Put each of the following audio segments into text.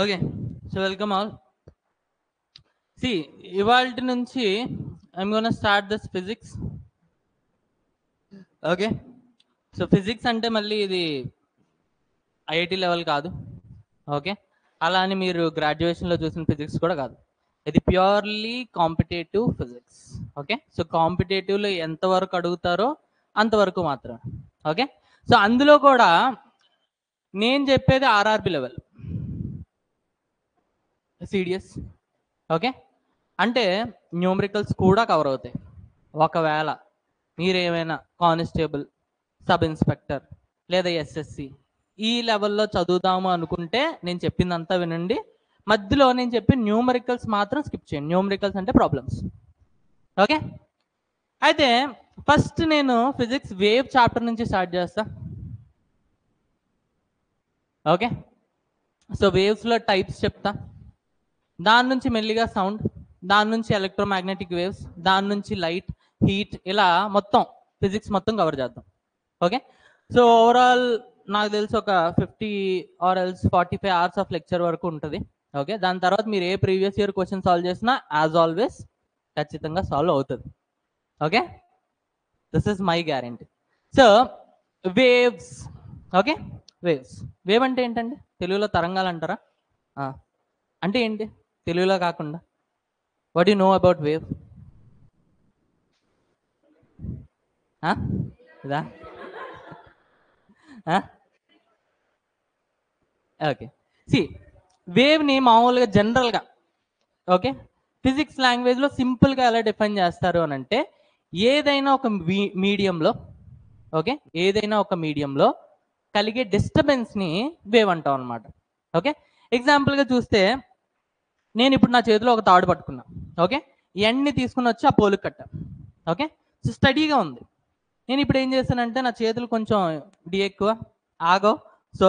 Okay, so welcome all. See ఇవాల్టి నుంచి I'm gonna start this physics. Okay, so physics అంటే మళ్ళీ ఇది ఐఐటి లెవెల్ కాదు. ఓకే, అలా అని మీరు గ్రాడ్యుయేషన్లో చూసిన ఫిజిక్స్ కూడా కాదు. ఇది purely competitive physics. Okay, so కాంపిటేటివ్లో ఎంతవరకు అడుగుతారో అంతవరకు మాత్రం. ఓకే, సో అందులో కూడా నేను చెప్పేది ఆర్ఆర్బి లెవెల్, సిడిఎస్. ఓకే, అంటే న్యూమరికల్స్ కూడా కవర్ అవుతాయి. ఒకవేళ మీరేమైనా కానిస్టేబుల్, సబ్ ఇన్స్పెక్టర్ లేదా ఎస్ఎస్సి ఈ లెవెల్లో చదువుతాము అనుకుంటే నేను చెప్పిందంతా వినండి. మధ్యలో నేను చెప్పిన న్యూమరికల్స్ మాత్రం స్కిప్ చేయండి. న్యూమరికల్స్ అంటే ప్రాబ్లమ్స్. ఓకే, అయితే ఫస్ట్ నేను ఫిజిక్స్ వేవ్ చాప్టర్ నుంచి స్టార్ట్ చేస్తా. ఓకే, సో వేవ్స్లో టైప్స్ చెప్తా, దాని నుంచి మెల్లిగా సౌండ్, దాని నుంచి ఎలక్ట్రోమాగ్నెటిక్ వేవ్స్, దాని నుంచి లైట్, హీట్, ఇలా మొత్తం ఫిజిక్స్ మొత్తం కవర్ చేద్దాం. ఓకే, సో ఓవరాల్ నాకు తెలిసి ఒక 50 or else 45 hours of lecture వరకు ఉంటుంది. ఓకే, దాని తర్వాత మీరు ఏ ప్రీవియస్ ఇయర్ క్వశ్చన్ సాల్వ్ చేసినా యాజ్ ఆల్వేస్ ఖచ్చితంగా సాల్వ్ అవుతుంది. Okay, this is my guarantee. So waves. Okay, waves. Wave అంటే ఏంటండి? తెలుగులో తరంగాలు అంటారా? అంటే ఏంటి తెలుగులో కాకుండా? What you know about wave? ఇదా? ఓకే, సి వేవ్ని మామూలుగా జనరల్గా ఓకే ఫిజిక్స్ లాంగ్వేజ్లో సింపుల్గా ఎలా డిఫైన్ చేస్తారు అని అంటే, ఏదైనా ఒక మీడియంలో ఓకే ఏదైనా ఒక మీడియంలో కలిగే డిస్టర్బెన్స్ని వేవ్ అంటాం అనమాట. ఓకే, ఎగ్జాంపుల్గా చూస్తే నేను ఇప్పుడు నా చేతిలో ఒక తాడు పట్టుకున్నా. ఓకే, ఎండ్ని తీసుకుని వచ్చి ఆ పోలుకు కట్టా. ఓకే, సో స్టడీగా ఉంది. నేను ఇప్పుడు ఏం చేశానంటే నా చేతులు కొంచెం డి ఎక్కువ ఆగో, సో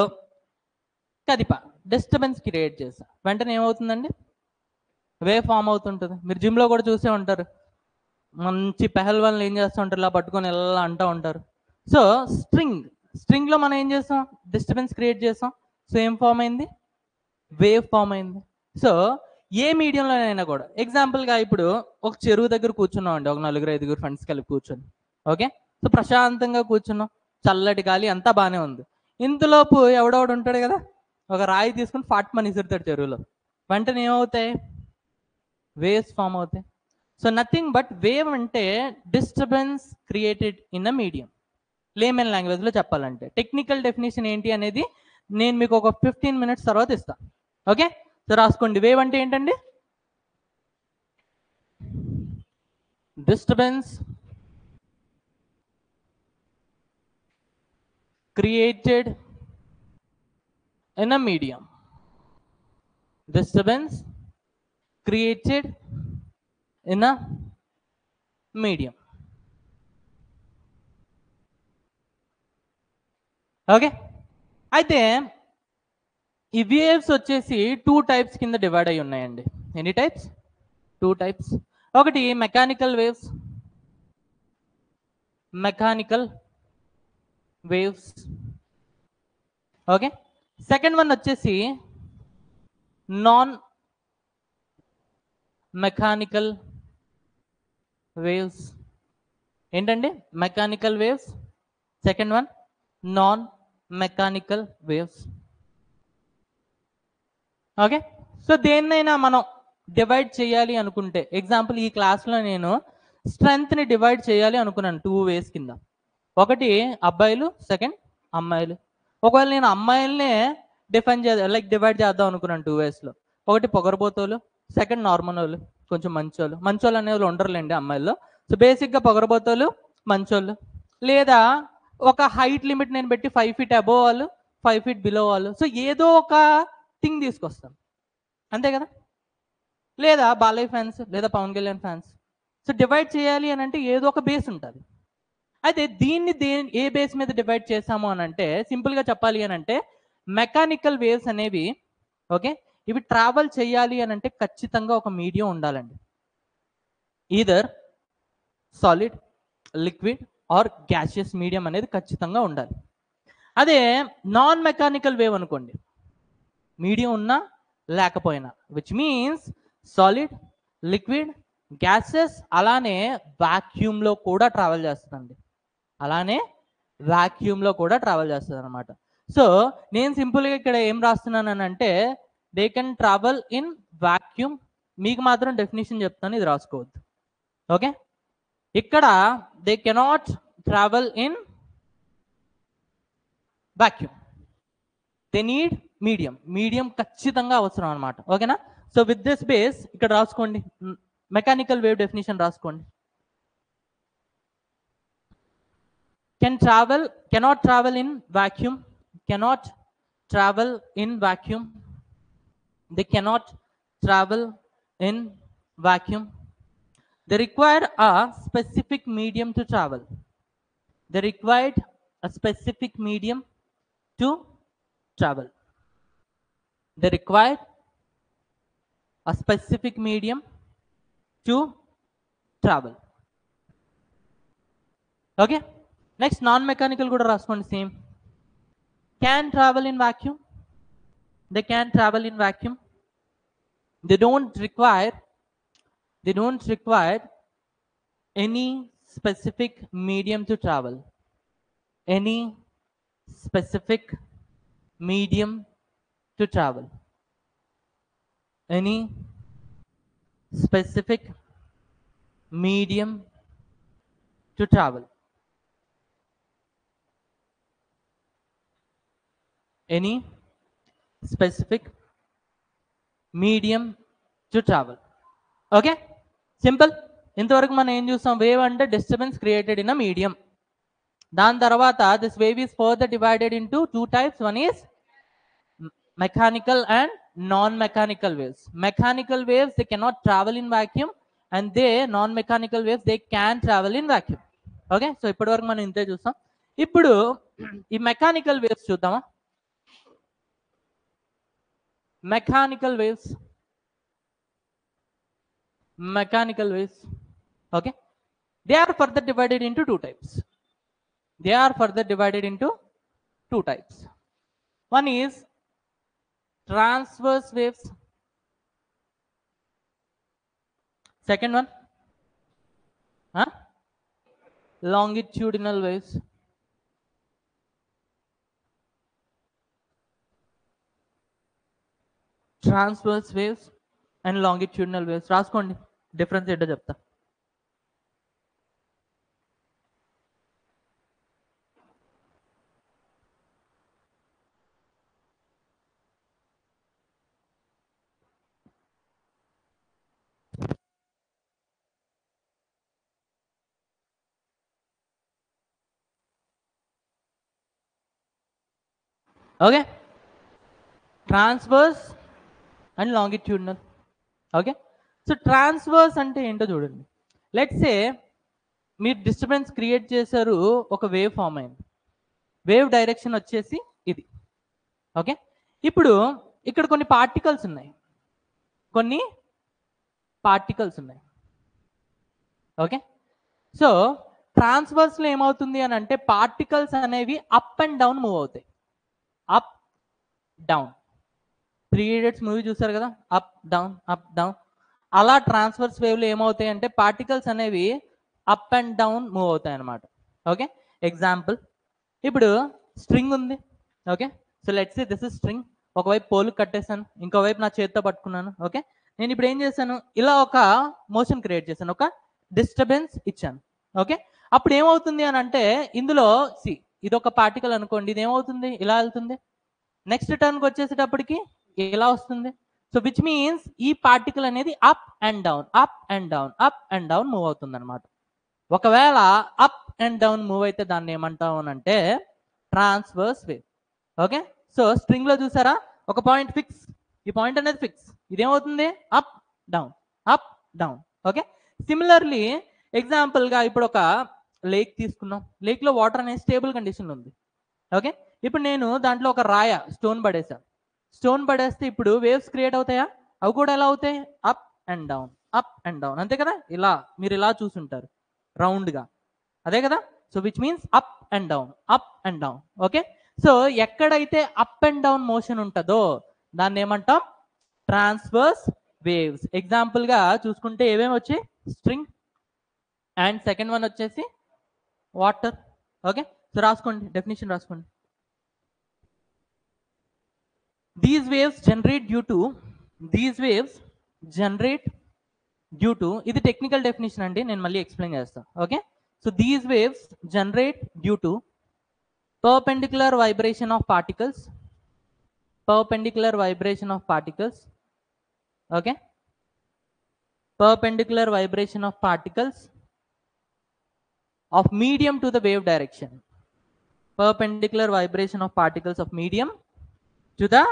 కదిపా, డిస్టర్బెన్స్ క్రియేట్ చేసా. వెంటనే ఏమవుతుందండి? వేవ్ ఫామ్ అవుతుంటుంది. మీరు జిమ్లో కూడా చూసే ఉంటారు, మంచి పెహల్వాన్లు ఏం చేస్తూ ఉంటారు, ఇలా పట్టుకొని ఎలా అంటూ ఉంటారు. సో స్ట్రింగ్లో మనం ఏం చేస్తాం? డిస్టర్బెన్స్ క్రియేట్ చేస్తాం. సో ఏం ఫామ్ అయింది? వేవ్ ఫామ్ అయింది. సో ఏ మీడియంలోనైనా కూడా, ఎగ్జాంపుల్గా ఇప్పుడు ఒక చెరువు దగ్గర కూర్చున్నాం అండి, ఒక 4-5 ఫ్రెండ్స్ కలిపి కూర్చొని. ఓకే, సో ప్రశాంతంగా కూర్చున్నాం, చల్లటి గాలి, అంతా బాగానే ఉంది. ఇంతలోపు ఎవడోడు ఉంటాడు కదా, ఒక రాయి తీసుకుని ఫాట్ మని ఇసురుతాడు చెరువులో. వెంటనే ఏమవుతాయి? వేవ్స్ ఫామ్ అవుతాయి. సో నథింగ్ బట్ వేవ్ అంటే disturbance created in a medium. Laymen లాంగ్వేజ్లో చెప్పాలంటే టెక్నికల్ డెఫినేషన్ ఏంటి అనేది నేను మీకు ఒక 15 minutes తర్వాత ఇస్తాను. ఓకే, సో రాసుకోండి. వేవ్ అంటే ఏంటండి? Disturbance created in a medium. Disturbance created in a medium. Okay, అయితే ఈ వేవ్స్ వచ్చేసి 2 types కింద డివైడ్ అయి ఉన్నాయండి. ఎన్ని టైప్స్? 2 types. ఒకటి mechanical waves, mechanical waves. Okay, second one వచ్చేసి నాన్ మెకానికల్ వేవ్స్. ఏంటండి? Mechanical waves, second one non mechanical waves. Okay, so దేన్నైనా మనం డివైడ్ చేయాలి అనుకుంటే, ఎగ్జాంపుల్ ఈ క్లాస్లో నేను స్ట్రెంగ్త్ని డివైడ్ చేయాలి అనుకున్నాను 2 ways కింద. ఒకటి అబ్బాయిలు, సెకండ్ అమ్మాయిలు. ఒకవేళ నేను అమ్మాయిలనే డివైడ్ చేద్దాం అనుకున్నాను 2 waysలో. ఒకటి పొగరబోతోలు, సెకండ్ నార్మల్ వాళ్ళు, కొంచెం మంచోళ్ళు. మంచోళ్ళు అనే వాళ్ళు ఉండరులేండి అమ్మాయిల్లో. సో బేసిక్గా పొగరబోతోలు, మంచోళ్ళు. లేదా ఒక హైట్ లిమిట్ నేను పెట్టి 5 feet అబోవ్ వాళ్ళు, 5 feet బిలో వాళ్ళు. సో ఏదో ఒక థింగ్ తీసుకొస్తాం, అంతే కదా? లేదా బాలయ్య ఫ్యాన్స్, లేదా Pawan Kalyan fans. So divide చేయాలి అని అంటే ఏదో ఒక బేస్ ఉంటుంది. అయితే దీన్ని ఏ బేస్ మీద డివైడ్ చేసాము అని అంటే, సింపుల్గా చెప్పాలి అని అంటే, మెకానికల్ వేవ్స్ అనేవి ఓకే ఇవి ట్రావెల్ చేయాలి అని అంటే ఖచ్చితంగా ఒక మీడియం ఉండాలండి. Either solid, liquid are gaseous medium అనేది ఖచ్చితంగా ఉండాలి. అదే నాన్ మెకానికల్ వేవ్ అనుకోండి, మీడియం ఉన్నా లేకపోయినా, which means solid, liquid, gases అలానే వాక్యూమ్లో కూడా ట్రావెల్ చేస్తుందండి. అలానే వాక్యూమ్లో కూడా ట్రావెల్ చేస్తుంది అనమాట. సో నేను సింపుల్గా ఇక్కడ ఏం రాస్తున్నానంటే they can travel in vacuum. మీకు మాత్రం డెఫినేషన్ చెప్తాను, ఇది రాసుకోవద్దు. ఓకే, ఇక్కడ they cannot travel in vacuum, they need medium. Medium ఖచ్చితంగా అవసరం అనమాట. ఓకేనా? సో విత్ దిస్ బేస్ ఇక్కడ రాసుకోండి, మెకానికల్ వేవ్ డెఫినేషన్ రాసుకోండి. cannot travel in vacuum, cannot travel in vacuum, they cannot travel in vacuum, they require a specific medium to travel, they required a specific medium to travel, they required a specific medium to travel. Okay, next non-mechanical kuda raskondi same. Can travel in vacuum, they can travel in vacuum, they don't require any specific medium to travel, any specific medium to travel, any specific medium to travel, any specific medium to travel. Okay, simple. ఇంతవరకు మనం ఏం చూస్తాం, wave అంటే disturbance created in a medium. దాని తర్వాత this wave is further divided into two types. One is mechanical and non mechanical waves. Mechanical waves they cannot travel in vacuum and they non mechanical waves they can travel in vacuum. Okay, so ఇప్పటి వరకు మనం ఇంతే చూస్తాం. ఇప్పుడు ఈ mechanical waves చూద్దామా. mechanical waves, okay, they are further divided into two types. One is transverse waves, second one longitudinal waves. Transverse waves and longitudinal waves. రాసుకోండి, difference ఏంటో చెప్తా. Okay, transverse and longitudinal. Okay, so transverse అంటే ఏంటో చూడండి. Let's say మీరు disturbance create చేశారు, ఒక wave form అయింది, వేవ్ డైరెక్షన్ వచ్చేసి ఇది. ఓకే, ఇప్పుడు ఇక్కడ కొన్ని పార్టికల్స్ ఉన్నాయి. ఓకే, సో ట్రాన్స్వర్స్లో ఏమవుతుంది అని అంటే పార్టికల్స్ అనేవి అప్ అండ్ డౌన్ మూవ్ అవుతాయి. అప్ డౌన్, 3 Idiots మూవీ చూసారు కదా, అప్ డౌన్. అలా ట్రాన్స్వర్స్ వేవ్లో ఏమవుతాయి అంటే పార్టికల్స్ అనేవి అప్ అండ్ డౌన్ మూవ్ అవుతాయి అన్నమాట. ఓకే, ఎగ్జాంపుల్, ఇప్పుడు స్ట్రింగ్ ఉంది. Okay, so let's say this is string. ఒకవైపు పోలు కట్టేశాను, ఇంకోవైపు నా చేతితో పట్టుకున్నాను. ఓకే, నేను ఇప్పుడు ఏం చేశాను, ఇలా ఒక మోషన్ క్రియేట్ చేశాను, ఒక డిస్టర్బెన్స్ ఇచ్చాను. ఓకే, అప్పుడు ఏమవుతుంది అని అంటే ఇందులో ఇది ఒక పార్టికల్ అనుకోండి, ఇది ఏమవుతుంది, ఇలా వెళ్తుంది. నెక్స్ట్ టర్న్కి వచ్చేసేటప్పటికి ఇలా వస్తుంది. సో విచ్ మీన్స్ ఈ పార్టికల్ అనేది అప్ అండ్ డౌన్ మూవ్ అవుతుంది అనమాట. ఒకవేళ అప్ అండ్ డౌన్ మూవ్ అయితే దాన్ని ఏమంటాం అంటే transverse wave. Okay, so string లో చూసారా, ఒక పాయింట్ ఫిక్స్, ఈ పాయింట్ అనేది ఫిక్స్, ఇదేమవుతుంది up down. Okay, similarly example గా ఇప్పుడు ఒక లేక్ తీసుకున్నాం. లేక్ లో వాటర్ అనేది స్టేబుల్ కండిషన్ ఉంది. ఓకే, ఇప్పుడు నేను దాంట్లో ఒక స్టోన్ పడేసాను. స్టోన్ పడేస్తే ఇప్పుడు వేవ్స్ క్రియేట్ అవుతాయా? అవి కూడా ఎలా అవుతాయి, అప్ అండ్ డౌన్, అంతే కదా. ఇలా మీరు ఇలా చూసుంటారు రౌండ్ గా, అదే కదా. So which means up and down. Okay, so ఎక్కడైతే అప్ అండ్ డౌన్ మోషన్ ఉంటుందో దాన్ని ఏమంటాం, ట్రాన్స్వర్స్ వేవ్స్. ఎగ్జాంపుల్ గా చూసుకుంటే ఏమేమి వచ్చాయి? స్ట్రింగ్ అండ్ సెకండ్ వన్ వచ్చేసి వాటర్. ఓకే, సో రాసుకోండి, డెఫినేషన్ రాసుకోండి. These waves generate due to ఇది టెక్నికల్ డెఫినేషన్ అండి, నేను మళ్ళీ ఎక్స్ప్లెయిన్ చేస్తాను. Okay, so these waves generate due to perpendicular vibration of particles, okay, perpendicular vibration of particles of medium to the wave direction, perpendicular vibration of particles of medium to the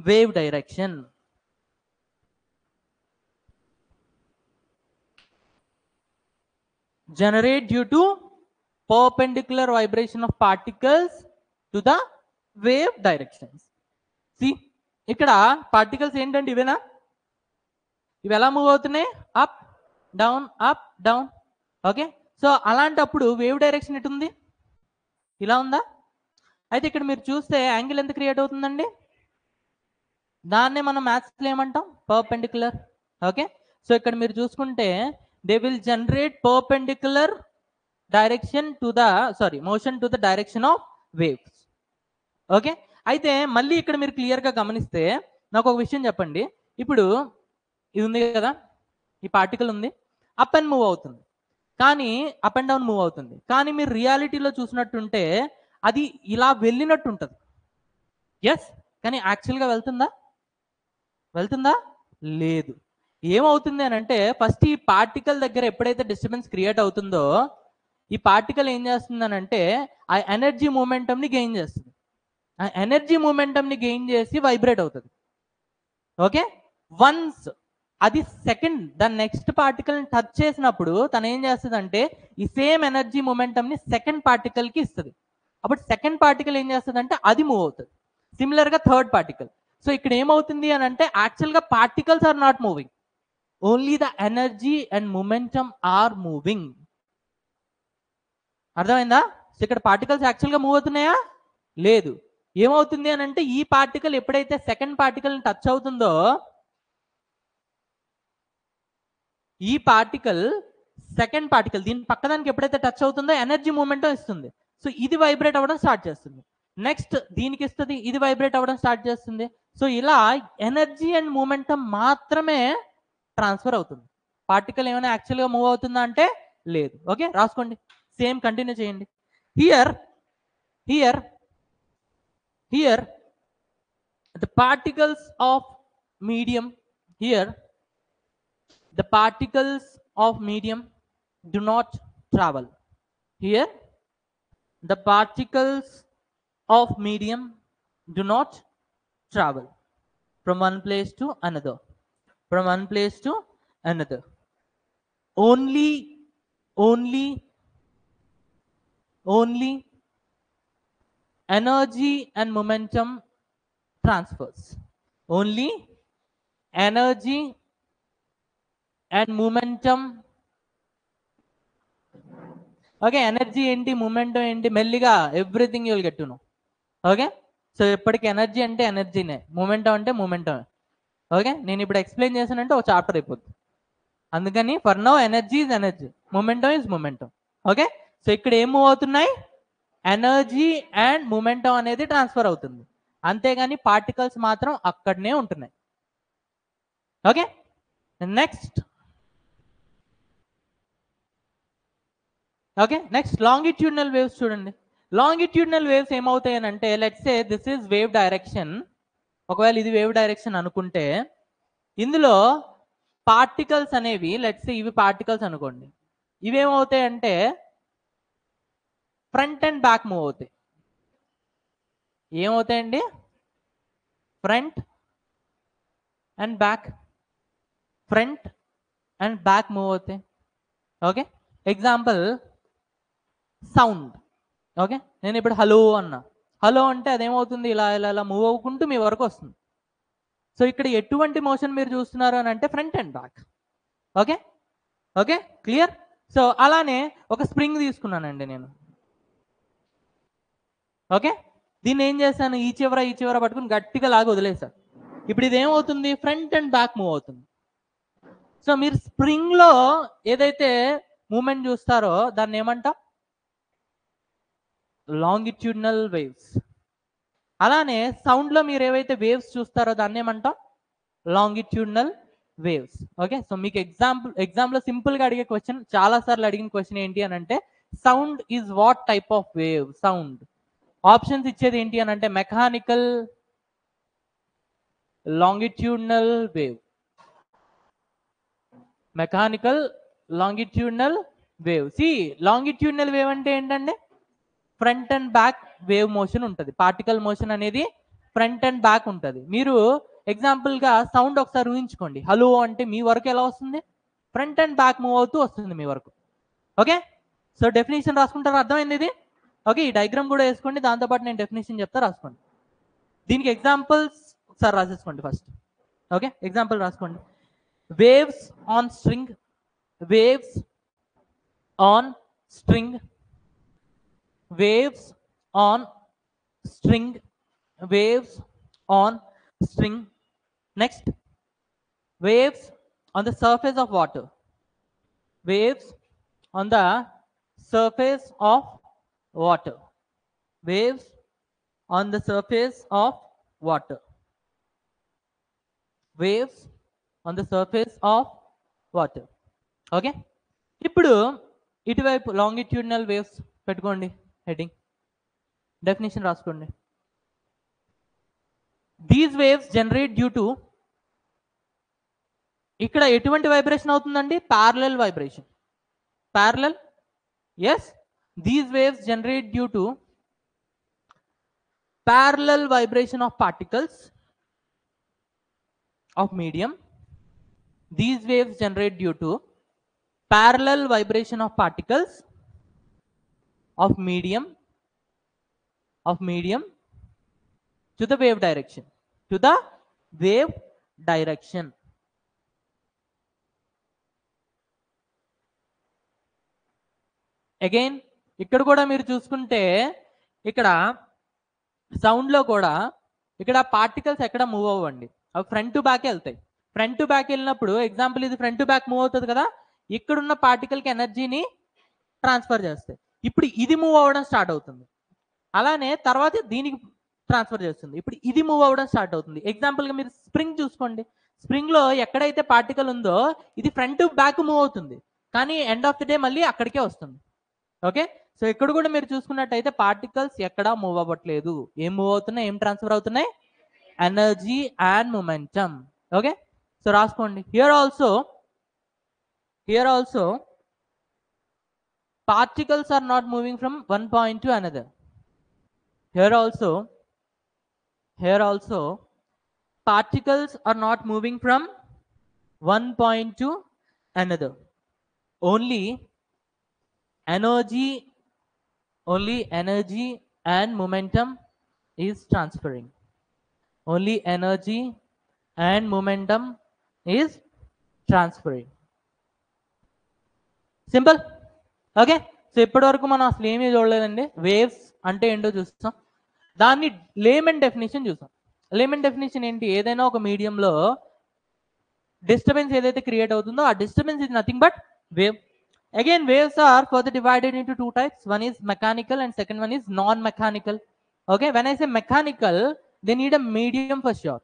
wave direction. Generate due to perpendicular vibration of particles to the wave directions. See, ఇక్కడ particles ఏంటంటే ఇవేనా? ఇవి ఎలా move అవుతున్నాయి? Up down, up down. Okay, so అలాంటప్పుడు wave direction ఎటు ఉంది? ఇలా ఉందా? అయితే ఇక్కడ మీరు చూస్తే యాంగిల్ ఎంత క్రియేట్ అవుతుందండి? దాన్నే మనం మ్యాథ్స్లో ఏమంటాం? పర్పెండిక్యులర్. ఓకే, సో ఇక్కడ మీరు చూసుకుంటే they will generate perpendicular motion to the direction of waves. Okay, అయితే మళ్ళీ ఇక్కడ మీరు క్లియర్గా గమనిస్తే నాకు ఒక విషయం చెప్పండి. ఇప్పుడు ఇది ఉంది కదా, ఈ పార్టికల్ ఉంది, అప్ అండ్ మూవ్ అవుతుంది, కానీ అప్ అండ్ డౌన్ మూవ్ అవుతుంది, కానీ మీరు రియాలిటీలో చూసినట్టుంటే అది ఇలా వెళ్ళినట్టు ఉంటుంది. ఎస్, కానీ యాక్చువల్గా వెళ్తుందా? లేదు. ఏమవుతుంది అని అంటే ఫస్ట్ ఈ పార్టికల్ దగ్గర ఎప్పుడైతే డిస్టర్బెన్స్ క్రియేట్ అవుతుందో ఈ పార్టికల్ ఏం చేస్తుంది అని అంటే ఆ ఎనర్జీ మూమెంటంని గెయిన్ చేస్తుంది. ఆ ఎనర్జీ మూమెంటంని గెయిన్ చేసి వైబ్రేట్ అవుతుంది. ఓకే, వన్స్ అది సెకండ్ దాని నెక్స్ట్ పార్టికల్ని టచ్ చేసినప్పుడు తను ఏం చేస్తుంది అంటే ఈ సేమ్ ఎనర్జీ మూమెంటంని సెకండ్ పార్టికల్కి ఇస్తుంది. అప్పుడు సెకండ్ పార్టికల్ ఏం చేస్తుంది అంటే అది మూవ్ అవుతుంది. సిమిలర్గా థర్డ్ పార్టికల్. సో ఇక్కడ ఏమవుతుంది అని అంటే యాక్చువల్గా particles are not moving, only the energy and momentum are moving. అర్థమైందా? సో ఇక్కడ పార్టికల్స్ యాక్చువల్గా మూవ్ అవుతున్నాయా? లేదు. ఏమవుతుంది అని అంటే ఈ పార్టికల్ ఎప్పుడైతే సెకండ్ పార్టికల్ని టచ్ అవుతుందో ఈ పార్టికల్ సెకండ్ పార్టికల్ దీని పక్కదానికి ఎప్పుడైతే టచ్ అవుతుందో ఎనర్జీ మూమెంటం ఇస్తుంది. సో ఇది వైబ్రేట్ అవ్వడం స్టార్ట్ చేస్తుంది. నెక్స్ట్ దీనికి ఇస్తుంది, ఇది వైబ్రేట్ అవ్వడం స్టార్ట్ చేస్తుంది. సో ఇలా ఎనర్జీ అండ్ మూమెంటం మాత్రమే ట్రాన్స్ఫర్ అవుతుంది. పార్టికల్ ఏమైనా యాక్చువల్గా మూవ్ అవుతుందా అంటే లేదు. ఓకే, రాసుకోండి, సేమ్ కంటిన్యూ చేయండి. Here the particles of medium do not travel. Here the particles of medium do not travel from one place to another, only energy and momentum transfers. Only energy and momentum. Okay, energy ఏంటి, momentum ఏంటి, మెల్లిగా everything you will get to know. Okay, so ఇప్పటికి energy అంటే ఎనర్జీనే, momentum అంటే మూమెంటమే. Okay, నేను ఇప్పుడు explain చేశానంటే ఒక చాప్టర్ అయిపోద్ది. అందుకని for now energy is energy, momentum is momentum. Okay, so ఇక్కడ ఏం మూవ్ అవుతున్నాయి? ఎనర్జీ అండ్ మూమెంటం అనేది ట్రాన్స్ఫర్ అవుతుంది, అంతేగాని పార్టికల్స్ మాత్రం అక్కడనే ఉంటున్నాయి. ఓకే, నెక్స్ట్ లాంగిట్యూడినల్ వేవ్స్ చూడండి. లాంగిట్యూడినల్ వేవ్స్ ఏమవుతాయి అని అంటే let's say this is wave direction. ఒకవేళ ఇది వేవ్ డైరెక్షన్ అనుకుంటే ఇందులో పార్టికల్స్ అనేవి లెట్స్ సే ఇవి పార్టికల్స్ అనుకోండి, ఇవేమవుతాయి అంటే ఫ్రంట్ అండ్ బ్యాక్ మూవ్ అవుతాయి. ఏమవుతాయండి? ఫ్రంట్ అండ్ బ్యాక్ మూవ్ అవుతాయి. Okay, example sound. ఓకే, నేను ఇప్పుడు హలో అన్నా, హలో అంటే అదేమవుతుంది, ఇలా ఇలా ఇలా మూవ్ అవ్వుకుంటూ మీ వరకు వస్తుంది. సో ఇక్కడ ఎటువంటి మోషన్ మీరు చూస్తున్నారు అని అంటే front and back. Okay, clear? So అలానే ఒక స్ప్రింగ్ తీసుకున్నానండి నేను. ఓకే, దీన్ని ఏం చేశాను, ఈ చివర పట్టుకుని గట్టిగా లాగి వదిలేసాను. ఇప్పుడు ఇది ఏమవుతుంది, ఫ్రంట్ అండ్ బ్యాక్ మూవ్ అవుతుంది. సో మీరు స్ప్రింగ్ లో ఏదైతే మూమెంట్ చూస్తారో దాన్ని ఏమంటాం, లాంగిట్యూడినల్ వేవ్స్. అలానే సౌండ్ లో మీరు ఏవైతే వేవ్స్ చూస్తారో దాన్ని ఏమంటాం, లాంగిట్యూడినల్ వేవ్స్. ఓకే, సో మీకు ఎగ్జామ్ లో సింపుల్ గా అడిగే క్వశ్చన్, చాలా సార్లు అడిగిన క్వశ్చన్ ఏంటి అని అంటే, sound is what type of wave. Sound options ఇచ్చేది ఏంటి అని అంటే, mechanical, longitudinal wave, mechanical, longitudinal wave. See longitudinal wave అంటే ఏంటంటే front and back wave motion ఉంటుంది. పార్టికల్ మోషన్ అనేది ఫ్రంట్ అండ్ బ్యాక్ ఉంటుంది. మీరు ఎగ్జాంపుల్ గా సౌండ్ ఒకసారి ఊహించుకోండి. హలో అంటే మీ వరకు ఎలా వస్తుంది, ఫ్రంట్ అండ్ బ్యాక్ మూవ్ అవుతూ వస్తుంది మీ వరకు. ఓకే, సో డెఫినేషన్ రాసుకుంటారు, అర్థమైంది ఇది. ఓకే, ఈ డయాగ్రామ్ కూడా వేసుకోండి, దాంతోపాటు నేను డెఫినేషన్ చెప్తా, రాసుకోండి. దీనికి ఎగ్జాంపుల్స్ ఒకసారి రాసేసుకోండి ఫస్ట్. ఓకే, ఎగ్జాంపుల్ రాసుకోండి. Waves on string, waves on string, waves on string, waves on string. Next, waves on the surface of water, waves on the surface of water, waves on the surface of water, waves on the surface of water. Okay, ఇప్పుడు ఇటువైపు longitudinal waves పెట్టుకోండి heading, definition రాసుకోండి. These waves generate due to, ఇక్కడ ఎటువంటి vibration అవుతుందండి, parallel vibration. Parallel, yes, these waves generate due to parallel vibration of particles of medium. These waves generate due to parallel vibration of particles of medium to the wave direction, to the wave direction. Again ఇక్కడ కూడా మీరు చూసుకుంటే, ఇక్కడ sound లో కూడా ఇక్కడ particles ఎక్కడ move అవ్వండి, అవి ఫ్రంట్ టు బ్యాక్ వెళ్తాయి. ఫ్రంట్ టు బ్యాక్ వెళ్ళినప్పుడు ఎగ్జాంపుల్ ఇది ఫ్రంట్ టు బ్యాక్ మూవ్ అవుతుంది కదా, ఇక్కడున్న పార్టికల్కి ఎనర్జీని ట్రాన్స్ఫర్ చేస్తాయి. ఇప్పుడు ఇది మూవ్ అవ్వడం స్టార్ట్ అవుతుంది, అలానే తర్వాత దీనికి ట్రాన్స్ఫర్ చేస్తుంది. ఇప్పుడు ఇది మూవ్ అవ్వడం స్టార్ట్ అవుతుంది. ఎగ్జాంపుల్గా మీరు స్ప్రింగ్ చూసుకోండి, స్ప్రింగ్ లో ఎక్కడైతే పార్టికల్ ఉందో ఇది ఫ్రంట్ టు బ్యాక్ మూవ్ అవుతుంది, కానీ ఎండ్ ఆఫ్ ది డే మళ్ళీ అక్కడికే వస్తుంది. ఓకే, సో ఇక్కడ కూడా మీరు చూసుకున్నట్టయితే పార్టికల్స్ ఎక్కడా మూవ్ అవ్వట్లేదు. ఏం మూవ్ అవుతున్నాయి, ఏం ట్రాన్స్ఫర్ అవుతున్నాయి, energy and momentum. Okay, so రాసుకోండి. Here also particles are not moving from one point to another. Here also particles are not moving from one point to another. Only energy and momentum is transferring. Only energy and momentum is transferring. Simple. Okay, so ఇప్పటి వరకు మనం అసలు ఏమీ చూడలేదండి. Waves అంటే ఏంటో చూస్తాం, దాన్ని లేమన్ డెఫినేషన్ చూసాం. లేమన్ డెఫినేషన్ ఏంటి, ఏదైనా ఒక మీడియంలో డిస్టర్బెన్స్ ఏదైతే క్రియేట్ అవుతుందో ఆ disturbance is nothing but wave. Again waves are further divided into two types. One is mechanical and second one is non mechanical. Okay, when I say mechanical, they need a medium for sure.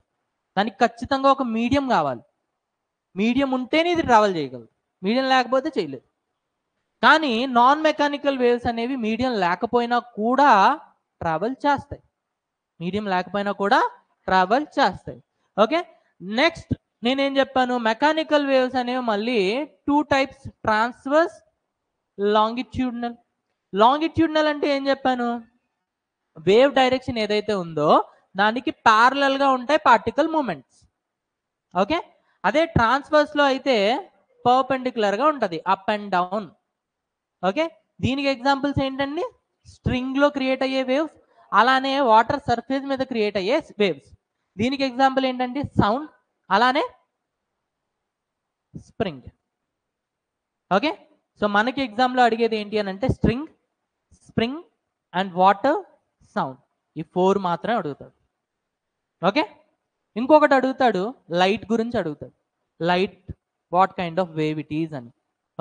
దానికి ఖచ్చితంగా ఒక medium కావాలి. Medium ఉంటేనే ఇది travel చేయగలదు, medium లేకపోతే చేయలేదు. కానీ నాన్ మెకానికల్ వేవ్స్ అనేవి మీడియం లేకపోయినా కూడా ట్రావెల్ చేస్తాయి, మీడియం లేకపోయినా కూడా ట్రావెల్ చేస్తాయి. ఓకే, నెక్స్ట్ నేనేం చెప్పాను, మెకానికల్ వేవ్స్ అనేవి మళ్ళీ two types, transverse, longitudinal. Longitudinal అంటే ఏం చెప్పాను, వేవ్ డైరెక్షన్ ఏదైతే ఉందో దానికి ప్యారలల్ గా ఉంటాయి పార్టికల్ మూమెంట్స్. ఓకే, అదే ట్రాన్స్వర్స్ లో అయితే పర్పెండిక్యులర్ గా ఉంటుంది, అప్ అండ్ డౌన్. ఓకే, దీనికి ఎగ్జాంపుల్స్ ఏంటండి, స్ట్రింగ్ లో క్రియేట్ అయ్యే వేవ్స్, అలానే వాటర్ సర్ఫేస్ మీద క్రియేట్ అయ్యే వేవ్స్. దీనికి ఎగ్జాంపుల్ ఏంటంటే సౌండ్, అలానే స్ప్రింగ్. ఓకే, సో మనకి ఎగ్జామ్ లో అడిగేది ఏంటి అని అంటే string, spring and water, sound, ఈ 4 మాత్రమే అడుగుతాడు. ఓకే, ఇంకొకటి అడుగుతాడు, లైట్ గురించి అడుగుతాడు. Light what kind of wave it is అని.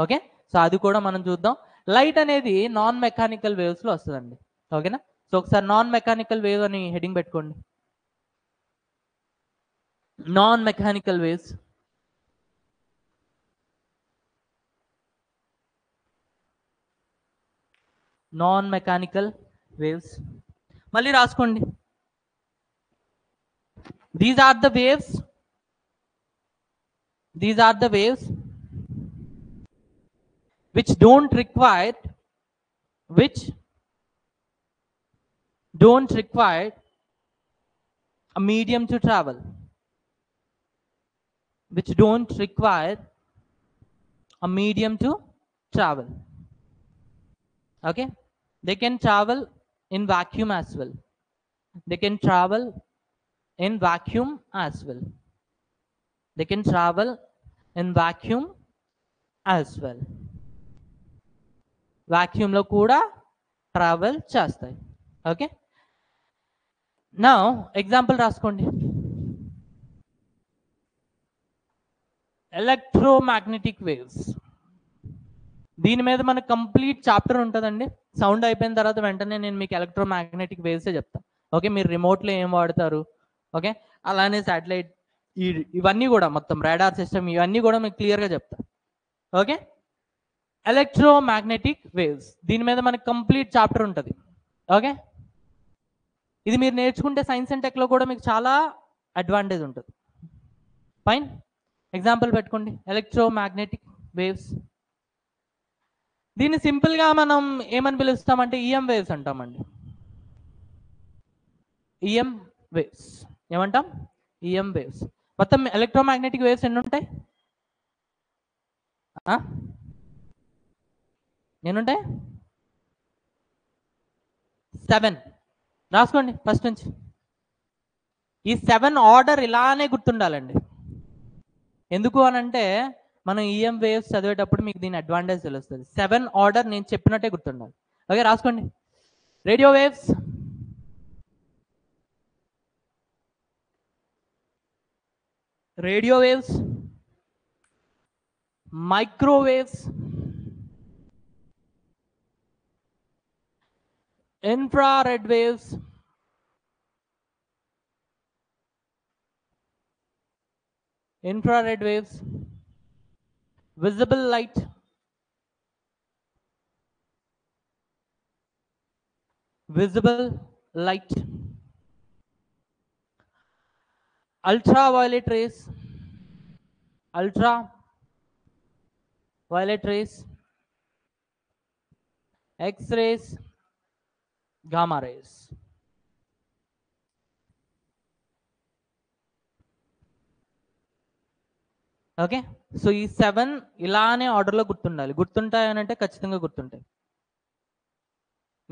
ఓకే, సో అది కూడా మనం చూద్దాం. లైట్ అనేది నాన్ మెకానికల్ వేవ్స్లో వస్తుందండి. ఓకేనా, సో ఒకసారి నాన్ మెకానికల్ వేవ్ అని హెడింగ్ పెట్టుకోండి. Non mechanical waves. Non mechanical waves మళ్ళీ రాసుకోండి. These are the waves, these are the waves which don't require a medium to travel, which don't require a medium to travel. Okay, they can travel in vacuum as well. They can travel in vacuum as well. They can travel in vacuum as well. Vacuum lo kuda travel చేస్తాయి. Okay, now example రాసుకోండి. Electromagnetic waves, దీని మీద మనకు complete chapter ఉంటుందండి. Sound అయిపోయిన తర్వాత వెంటనే నేను మీకు ఎలక్ట్రోమాగ్నెటిక్ వేవ్సే చెప్తాను. ఓకే, మీరు రిమోట్లో ఏం వాడతారు, ఓకే, అలానే శాటిలైట్, ఇవన్నీ కూడా మొత్తం రాడార్ సిస్టమ్ ఇవన్నీ కూడా మీకు క్లియర్గా చెప్తాను. ఓకే, ఎలక్ట్రోమాగ్నెటిక్ వేవ్స్, దీని మీద మనకు కంప్లీట్ చాప్టర్ ఉంటుంది. ఓకే, ఇది మీరు నేర్చుకుంటే సైన్స్ అండ్ టెక్లో కూడా మీకు చాలా అడ్వాంటేజ్ ఉంటుంది. ఫైన్, ఎగ్జాంపుల్ పెట్టుకోండి. ఎలక్ట్రోమాగ్నెటిక్ వేవ్స్, దీన్ని సింపుల్గా మనం ఏమని పిలుస్తామంటే ఈఎం వేవ్స్ అంటామండి. ఈఎం వేవ్స్ ఏమంటాం? EM waves. మొత్తం ఎలక్ట్రోమాగ్నెటిక్ వేవ్స్ ఎన్ని ఉంటాయి? ఎన్ని ఉంటాయి? 7. రాసుకోండి ఫస్ట్ నుంచి. ఈ 7 ఆర్డర్ ఇలానే గుర్తుండాలండి. ఎందుకు అనంటే మనం ఈఎం వేవ్స్ చదివేటప్పుడు మీకు దీని అడ్వాంటేజ్ తెలుస్తుంది. 7 ఆర్డర్ నేను చెప్పినట్టే గుర్తుండాలి. ఓకే, రాసుకోండి. Radio waves, radio waves, microwaves, infrared waves, infrared waves, visible light, visible light, ultraviolet rays, ultraviolet rays, X-rays, gamma rays. Okay, so ఈ 7 ఇలానే ఆర్డర్లో గుర్తుండాలి. గుర్తుంటాయనంటే ఖచ్చితంగా గుర్తుంటాయి.